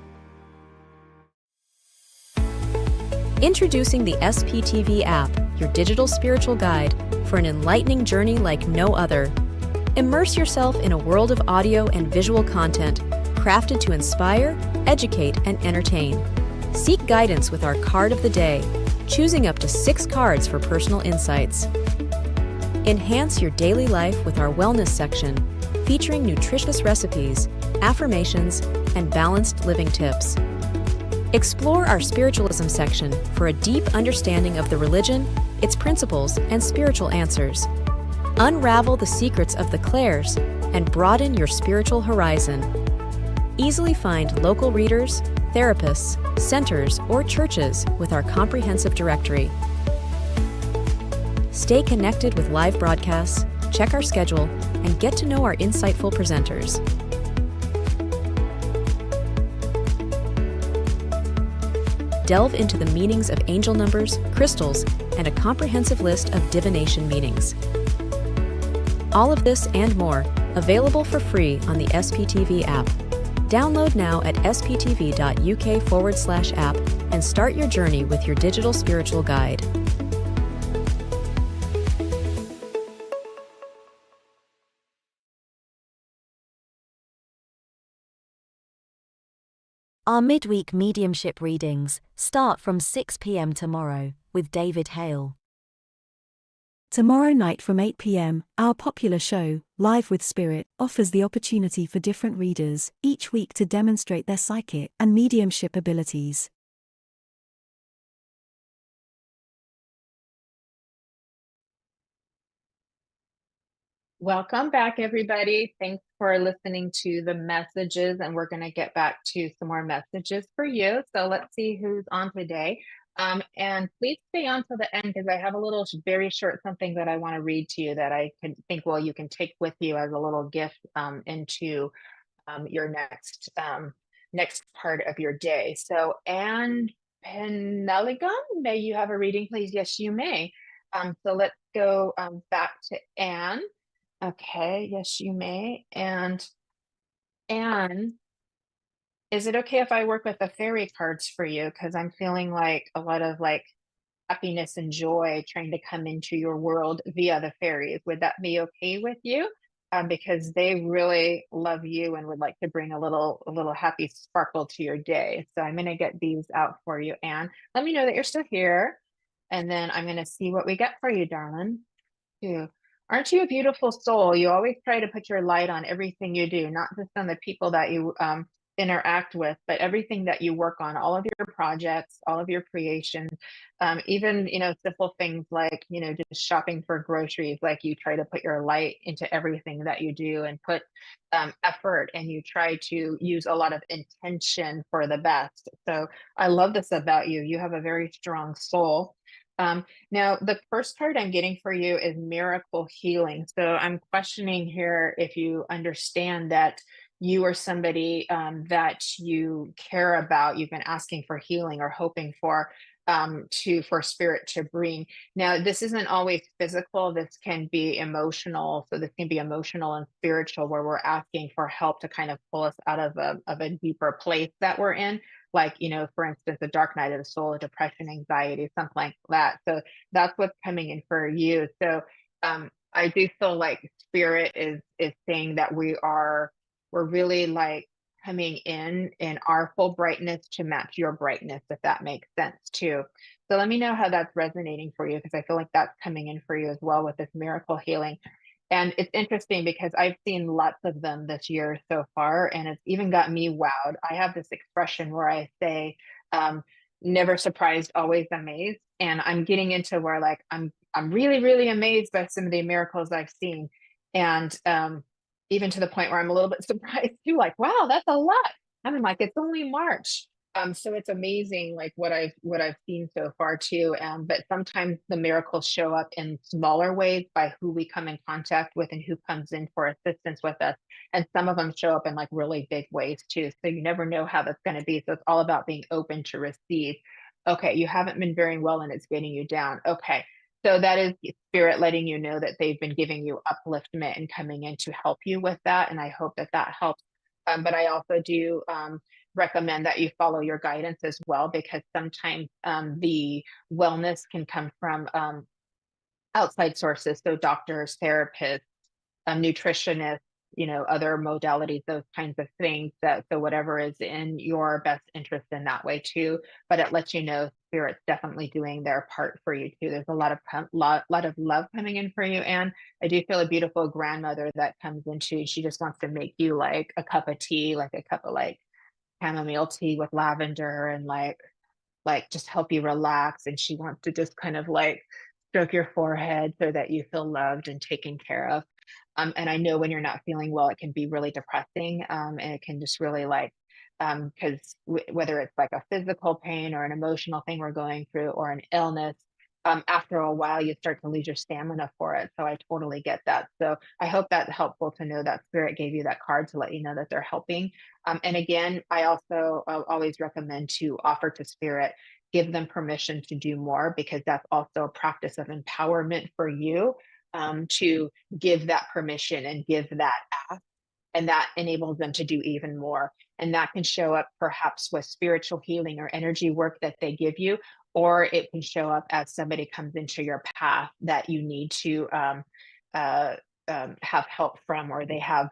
Introducing the SPTV app, your digital spiritual guide, for an enlightening journey like no other. Immerse yourself in a world of audio and visual content crafted to inspire, educate, and entertain. Seek guidance with our card of the day, choosing up to 6 cards for personal insights. Enhance your daily life with our wellness section, featuring nutritious recipes, affirmations, and balanced living tips. Explore our spiritualism section for a deep understanding of the religion, its principles, and spiritual answers. Unravel the secrets of the clairs and broaden your spiritual horizon. Easily find local readers, therapists, centers, or churches with our comprehensive directory. Stay connected with live broadcasts, check our schedule, and get to know our insightful presenters. Delve into the meanings of angel numbers, crystals, and a comprehensive list of divination meanings. All of this and more, available for free on the SPTV app. Download now at sptv.uk/app and start your journey with your digital spiritual guide. Our midweek mediumship readings start from 6 p.m. tomorrow with David Hale. Tomorrow night from 8 p.m., our popular show, Live with Spirit, offers the opportunity for different readers each week to demonstrate their psychic and mediumship abilities. Welcome back, everybody. Thanks for listening to the messages, and we're going to get back to some more messages for you. So let's see who's on today. And please stay on till the end because I have a little very short something that I want to read to you that I can think, well, you can take with you as a little gift into your next part of your day. So Anne Peneligan, may you have a reading, please? Yes, you may. So let's go back to Anne. Okay, yes, you may. And Anne, is it okay if I work with the fairy cards for you? Because I'm feeling like a lot of like happiness and joy trying to come into your world via the fairies. Would that be okay with you? Because they really love you and would like to bring a little happy sparkle to your day. So I'm going to get these out for you, Anne. Let me know that you're still here, and then I'm going to see what we get for you, darling. You. Aren't you a beautiful soul? You always try to put your light on everything you do, not just on the people that you interact with, but everything that you work on, all of your projects, all of your creations, even, simple things like, just shopping for groceries, like you try to put your light into everything that you do and put effort, and you try to use a lot of intention for the best. So I love this about you. You have a very strong soul. Now, the first card I'm getting for you is miracle healing. So I'm questioning here if you understand that you are somebody that you care about, you've been asking for healing or hoping for spirit to bring. Now, this isn't always physical, this can be emotional. So this can be emotional and spiritual, where we're asking for help to kind of pull us out of a deeper place that we're in. Like, for instance, the dark night of the soul, depression, anxiety, something like that. So that's what's coming in for you. So I do feel like spirit is saying that we're really like coming in our full brightness to match your brightness, if that makes sense too. So let me know how that's resonating for you, because I feel like that's coming in for you as well with this miracle healing. And it's interesting because I've seen lots of them this year so far, and it's even got me wowed. I have this expression where I say, um, never surprised, always amazed. And I'm getting into where like I'm really, really amazed by some of the miracles I've seen. And even to the point where I'm a little bit surprised too, like, wow, that's a lot. I'm like, it's only March. So it's amazing, like what I've seen so far too. But sometimes the miracles show up in smaller ways by who we come in contact with and who comes in for assistance with us. And some of them show up in like really big ways too. So you never know how that's going to be. So it's all about being open to receive. Okay, you haven't been very well and it's getting you down. Okay. So that is spirit letting you know that they've been giving you upliftment and coming in to help you with that. And I hope that that helps. But I also do recommend that you follow your guidance as well, because sometimes the wellness can come from outside sources. So doctors, therapists, nutritionists, other modalities, those kinds of things. That so whatever is in your best interest in that way too. But it lets you know spirit's definitely doing their part for you too. There's a lot of love coming in for you, and I do feel a beautiful grandmother that comes into. She just wants to make you like a cup of tea, like a cup of like chamomile tea with lavender, and like just help you relax. And she wants to just kind of like stroke your forehead so that you feel loved and taken care of. And I know when you're not feeling well, it can be really depressing. And it can just really like, because whether it's like a physical pain or an emotional thing we're going through or an illness, after a while you start to lose your stamina for it. So I totally get that. So I hope that's helpful to know that spirit gave you that card to let you know that they're helping. And again, I also always recommend to offer to spirit, give them permission to do more, because that's also a practice of empowerment for you, to give that permission and give that ask, and that enables them to do even more. And that can show up perhaps with spiritual healing or energy work that they give you, or it can show up as somebody comes into your path that you need to uh, have help from, or they have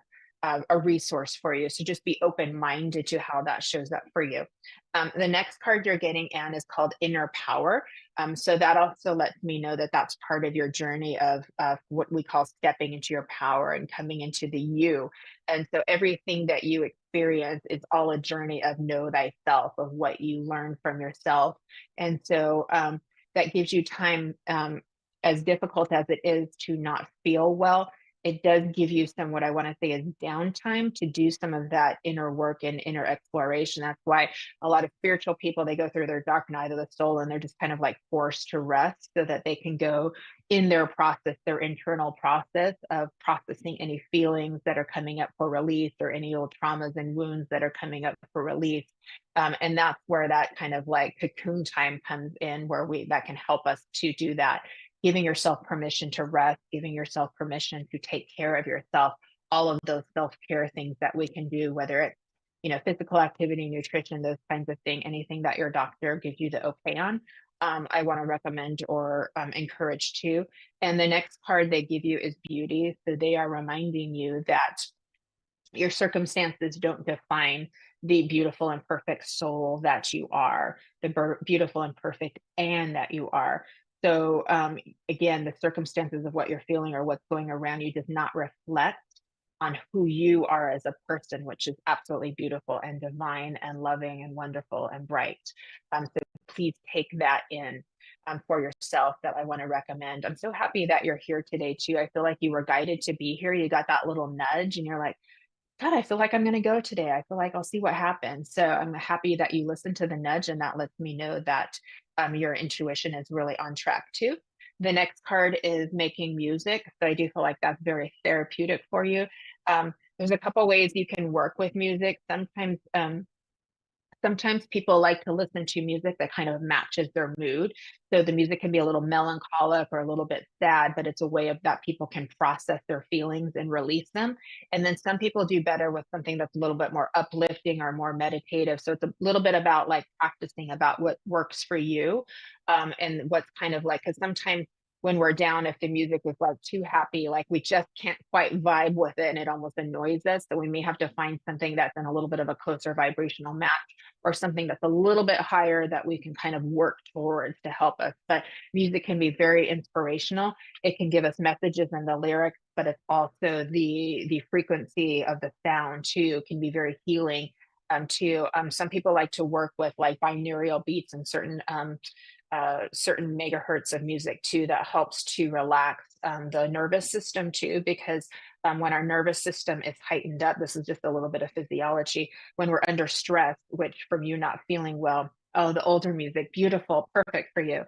a resource for you. So just be open minded to how that shows up for you. The next card you're getting, Anne, is called Inner Power. So that also lets me know that that's part of your journey of what we call stepping into your power and coming into the you. And so everything that you experience is all a journey of know thyself, of what you learn from yourself. And so that gives you time, as difficult as it is to not feel well, it does give you some, what I want to say is downtime to do some of that inner work and inner exploration. That's why a lot of spiritual people, they go through their dark night of the soul and they're just kind of like forced to rest so that they can go in their process, their internal process of processing any feelings that are coming up for release, or any old traumas and wounds that are coming up for release. And that's where that kind of like cocoon time comes in, where that can help us to do that, giving yourself permission to rest, giving yourself permission to take care of yourself, all of those self-care things that we can do, whether it's, physical activity, nutrition, those kinds of things, anything that your doctor gives you the okay on, I want to recommend or encourage too. And the next card they give you is beauty. So they are reminding you that your circumstances don't define the beautiful and perfect soul that you are, the beautiful and perfect and that you are. So again, the circumstances of what you're feeling or what's going around you does not reflect on who you are as a person, which is absolutely beautiful and divine and loving and wonderful and bright. So please take that in for yourself, that I want to recommend. I'm so happy that you're here today too. I feel like you were guided to be here. You got that little nudge and you're like, God, I feel like I'm going to go today. I feel like I'll see what happens. So I'm happy that you listened to the nudge, and that lets me know that your intuition is really on track too. The next card is making music. So I do feel like that's very therapeutic for you. There's a couple ways you can work with music. Sometimes people like to listen to music that kind of matches their mood. So the music can be a little melancholic or a little bit sad, but it's a way of that people can process their feelings and release them. And then some people do better with something that's a little bit more uplifting or more meditative. So it's a little bit about like practicing about what works for you, and what's kind of like, because sometimes when we're down, if the music is like too happy, like we just can't quite vibe with it and it almost annoys us. So we may have to find something that's in a little bit of a closer vibrational match, or something that's a little bit higher that we can kind of work towards to help us. But music can be very inspirational. It can give us messages in the lyrics, but it's also the frequency of the sound too can be very healing. Too. Some people like to work with like binaural beats and certain megahertz of music too, that helps to relax the nervous system too, because when our nervous system is heightened up, this is just a little bit of physiology, when we're under stress, which from you not feeling well, oh, the older music, beautiful, perfect for you.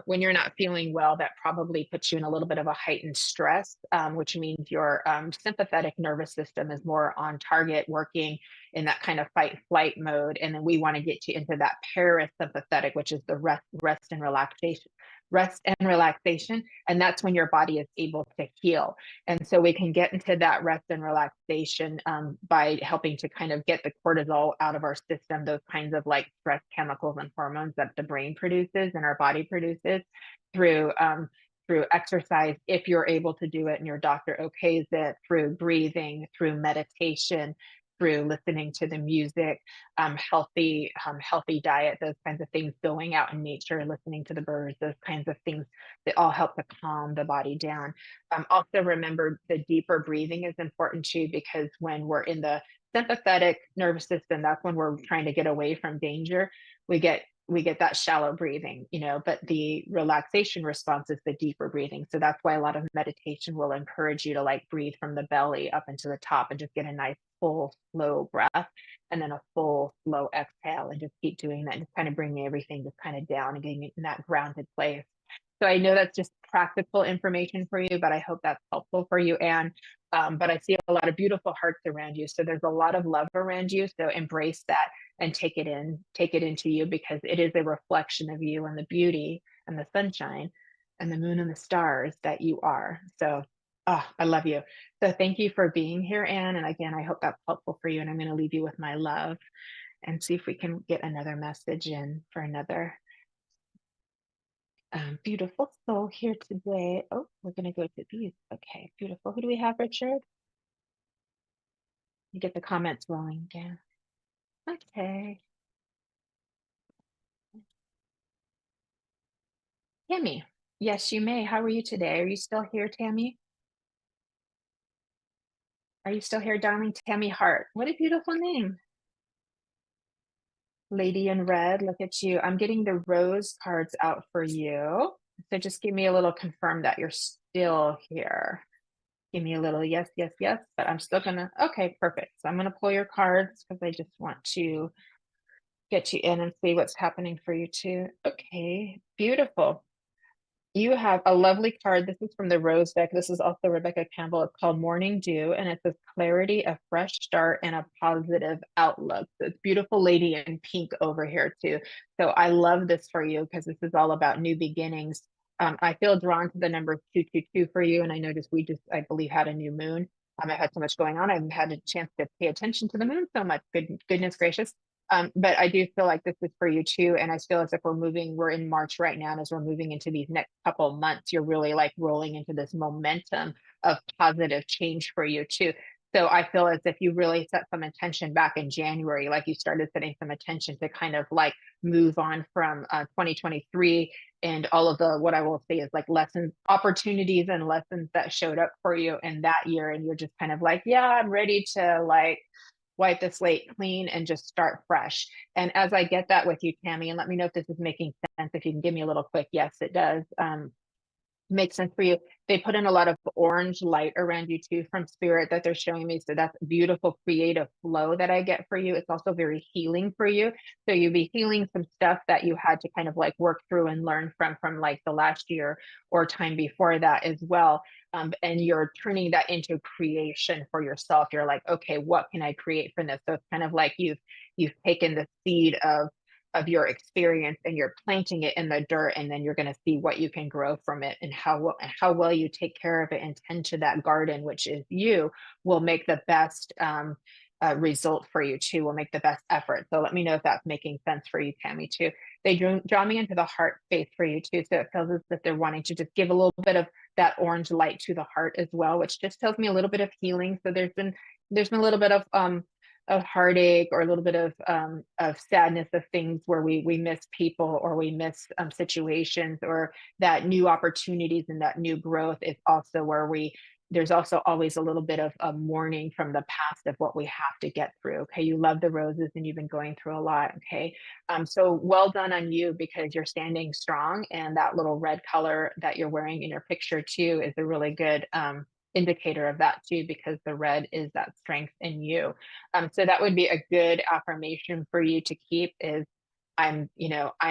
When you're not feeling well, that probably puts you in a little bit of a heightened stress, which means your sympathetic nervous system is more on target, working in that kind of fight flight mode. And then we want to get you into that parasympathetic, which is the rest and relaxation. And that's when your body is able to heal. And so we can get into that rest and relaxation by helping to kind of get the cortisol out of our system, those kinds of like stress chemicals and hormones that the brain produces and our body produces through exercise, if you're able to do it and your doctor okays it, through breathing, through meditation, through listening to the music, healthy diet, those kinds of things, going out in nature, listening to the birds, those kinds of things that all help to calm the body down. Also remember the deeper breathing is important too, because when we're in the sympathetic nervous system, that's when we're trying to get away from danger. We get that shallow breathing, but the relaxation response is the deeper breathing. So that's why a lot of meditation will encourage you to like breathe from the belly up into the top and just get a nice full slow breath, and then a full slow exhale, and just keep doing that and just kind of bringing everything just kind of down and getting in that grounded place. So I know that's just practical information for you, but I hope that's helpful for you, Anne. But I see a lot of beautiful hearts around you. So there's a lot of love around you. So embrace that and take it into you, because it is a reflection of you and the beauty and the sunshine and the moon and the stars that you are. So, oh, I love you. So thank you for being here, Anne. And again, I hope that's helpful for you. And I'm going to leave you with my love and see if we can get another message in for another beautiful soul here today. Oh, we're going to go to these. Okay, beautiful. Who do we have, Richard? You get the comments rolling again. Okay. Tammy. Yes, you may. How are you today? Are you still here, Tammy? Are you still here, darling? Tammy Hart. What a beautiful name. Lady in red, look at you. I'm getting the rose cards out for you. So just give me a little confirm that you're still here. Give me a little yes, yes, yes, but I'm still gonna, okay, perfect. So I'm gonna pull your cards because I just want to get you in and see what's happening for you too. Okay, beautiful. You have a lovely card. This is from the Rose deck. This is also Rebecca Campbell. It's called Morning Dew, and it says clarity, a fresh start, and a positive outlook. So it's beautiful lady in pink over here too. So I love this for you because this is all about new beginnings. I feel drawn to the number 222 for you, and I noticed we just, I believe, had a new moon. I've had so much going on. I haven't had a chance to pay attention to the moon so much. Goodness gracious. But I do feel like this is for you too. And I feel as if we're in March right now. And as we're moving into these next couple of months, you're really like rolling into this momentum of positive change for you too. So I feel as if you really set some intention back in January, like you started setting some intention to kind of like move on from 2023 and all of the, what I will say is like lessons, opportunities and lessons that showed up for you in that year. And you're just kind of like, yeah, I'm ready to like wipe the slate clean and just start fresh. And as I get that with you, Tammy, and let me know if this is making sense, if you can give me a little quick, yes, it does. Makes sense for you. They put in a lot of orange light around you too from spirit that they're showing me. So that's beautiful creative flow that I get for you. It's also very healing for you. So you'll be healing some stuff that you had to kind of like work through and learn from like the last year or time before that as well. And you're turning that into creation for yourself. You're like, okay, what can I create from this? So it's kind of like you've taken the seed of your experience and you're planting it in the dirt, and then you're going to see what you can grow from it, and how well you take care of it and tend to that garden, which is you, will make the best result for you too, will make the best effort. So let me know if that's making sense for you, Tammy, too. They draw me into the heart space for you too. So it feels as if they're wanting to just give a little bit of that orange light to the heart as well, which just tells me a little bit of healing. So there's been a little bit of heartache or a little bit of sadness of things where we miss people or we miss situations, or that new opportunities and that new growth is also where there's also always a little bit of mourning from the past of what we have to get through. Okay, you love the roses and you've been going through a lot. Okay, so well done on you, because you're standing strong, and that little red color that you're wearing in your picture too is a really good indicator of that too, because the red is that strength in you. So that would be a good affirmation for you to keep is I'm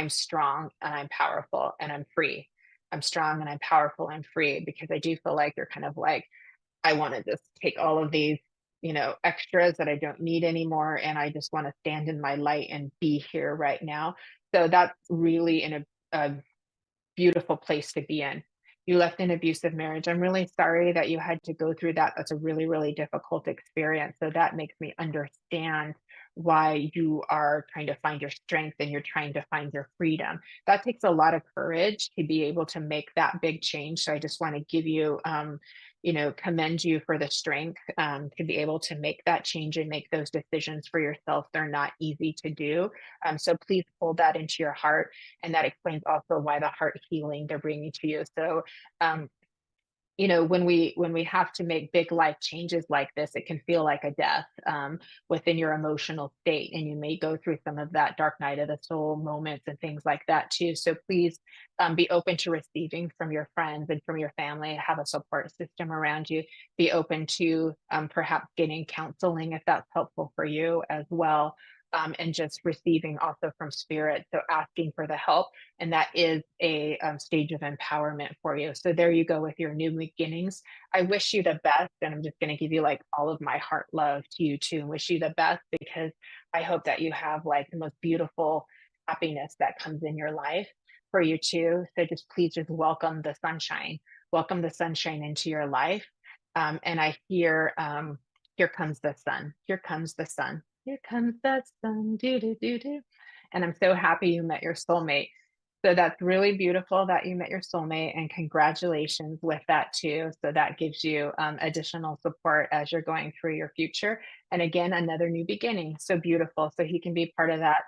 strong and I'm powerful and I'm free. I'm strong and I'm powerful and free, because I do feel like you're kind of like, I want to just take all of these, extras that I don't need anymore. And I just want to stand in my light and be here right now. So that's really in a beautiful place to be in. You left an abusive marriage. I'm really sorry that you had to go through that. That's a really, really difficult experience. So that makes me understand why you are trying to find your strength and you're trying to find your freedom. That takes a lot of courage to be able to make that big change. So I just want to give you, commend you for the strength to be able to make that change and make those decisions for yourself. They're not easy to do. So please hold that into your heart, and that explains also why the heart healing they're bringing to you. So um, when we have to make big life changes like this, it can feel like a death within your emotional state, and you may go through some of that dark night of the soul moments and things like that too. So please be open to receiving from your friends and from your family. Have a support system around you. Be open to perhaps getting counseling if that's helpful for you as well. And just receiving also from spirit. So asking for the help, and that is a stage of empowerment for you. So there you go with your new beginnings. I wish you the best, and I'm just going to give you like all of my heart love to you too, and wish you the best, because I hope that you have like the most beautiful happiness that comes in your life for you too. So just please just welcome the sunshine into your life. And I hear, here comes the sun, here comes the sun, here comes the sun, do do do do. And I'm so happy you met your soulmate. So that's really beautiful that you met your soulmate, and congratulations with that too. So that gives you additional support as you're going through your future. And again, another new beginning. So beautiful. So he can be part of that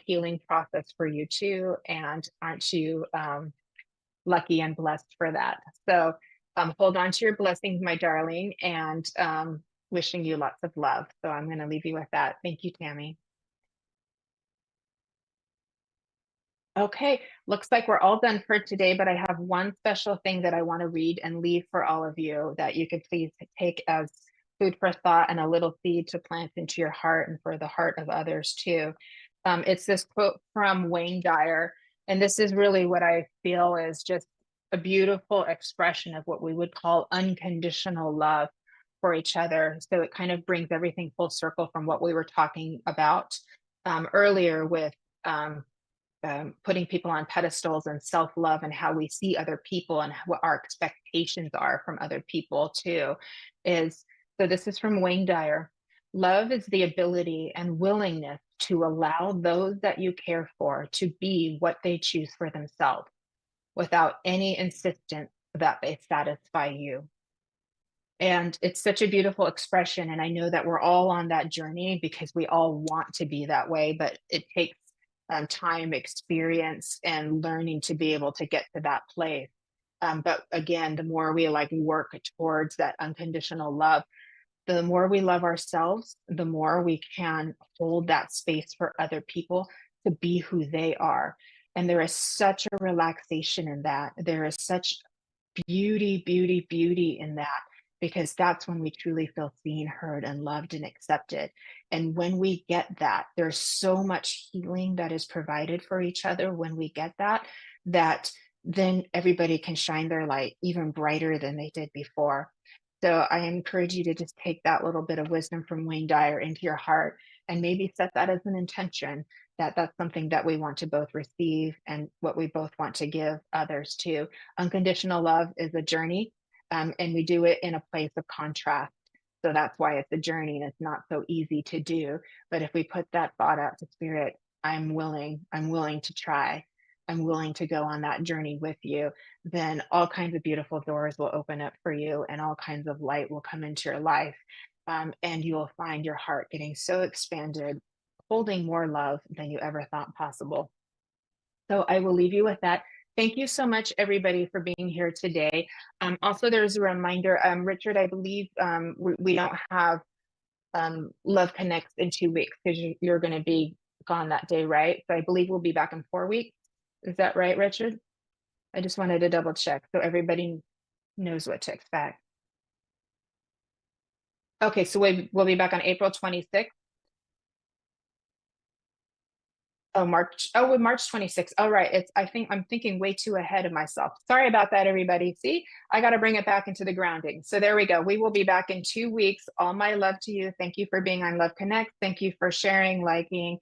healing process for you too. And aren't you lucky and blessed for that? So hold on to your blessings, my darling, and wishing you lots of love. So I'm going to leave you with that. Thank you, Tammy. Okay, looks like we're all done for today, but I have one special thing that I want to read and leave for all of you that you could please take as food for thought and a little seed to plant into your heart and for the heart of others too. It's this quote from Wayne Dyer, and this is really what I feel is just a beautiful expression of what we would call unconditional love for each other. So it kind of brings everything full circle from what we were talking about earlier with putting people on pedestals and self-love, and how we see other people and what our expectations are from other people too. Is so this is from Wayne Dyer. Love is the ability and willingness to allow those that you care for to be what they choose for themselves without any insistence that they satisfy you. And it's such a beautiful expression. And I know that we're all on that journey because we all want to be that way, but it takes time, experience, and learning to be able to get to that place. But again, the more we like work towards that unconditional love, the more we love ourselves, the more we can hold that space for other people to be who they are. And there is such a relaxation in that. There is such beauty, beauty, beauty in that, because that's when we truly feel seen, heard, and loved and accepted. And when we get that, there's so much healing that is provided for each other when we get that, that then everybody can shine their light even brighter than they did before. So I encourage you to just take that little bit of wisdom from Wayne Dyer into your heart and maybe set that as an intention, that that's something that we want to both receive and what we both want to give others too. Unconditional love is a journey, and we do it in a place of contrast. So that's why it's a journey and it's not so easy to do. But if we put that thought out to spirit, I'm willing to try, I'm willing to go on that journey with you, then all kinds of beautiful doors will open up for you and all kinds of light will come into your life. And you will find your heart getting so expanded, holding more love than you ever thought possible. So I will leave you with that. Thank you so much, everybody, for being here today. Also, there's a reminder, Richard, I believe we don't have Love Connects in 2 weeks because you're going to be gone that day, right? So I believe we'll be back in 4 weeks. Is that right, Richard? I just wanted to double check so everybody knows what to expect. Okay, so we'll be back on April 26th. Oh, March. Oh, with March 26th. All right. I think I'm thinking way too ahead of myself. Sorry about that, everybody. See, I got to bring it back into the grounding. So there we go. We will be back in 2 weeks. All my love to you. Thank you for being on Love Connect. Thank you for sharing, liking,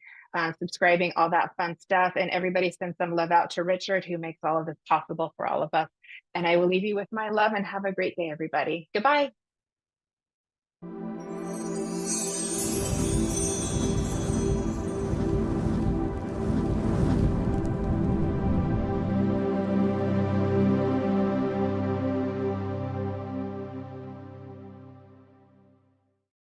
subscribing, all that fun stuff. And everybody send some love out to Richard, who makes all of this possible for all of us. And I will leave you with my love and have a great day, everybody. Goodbye.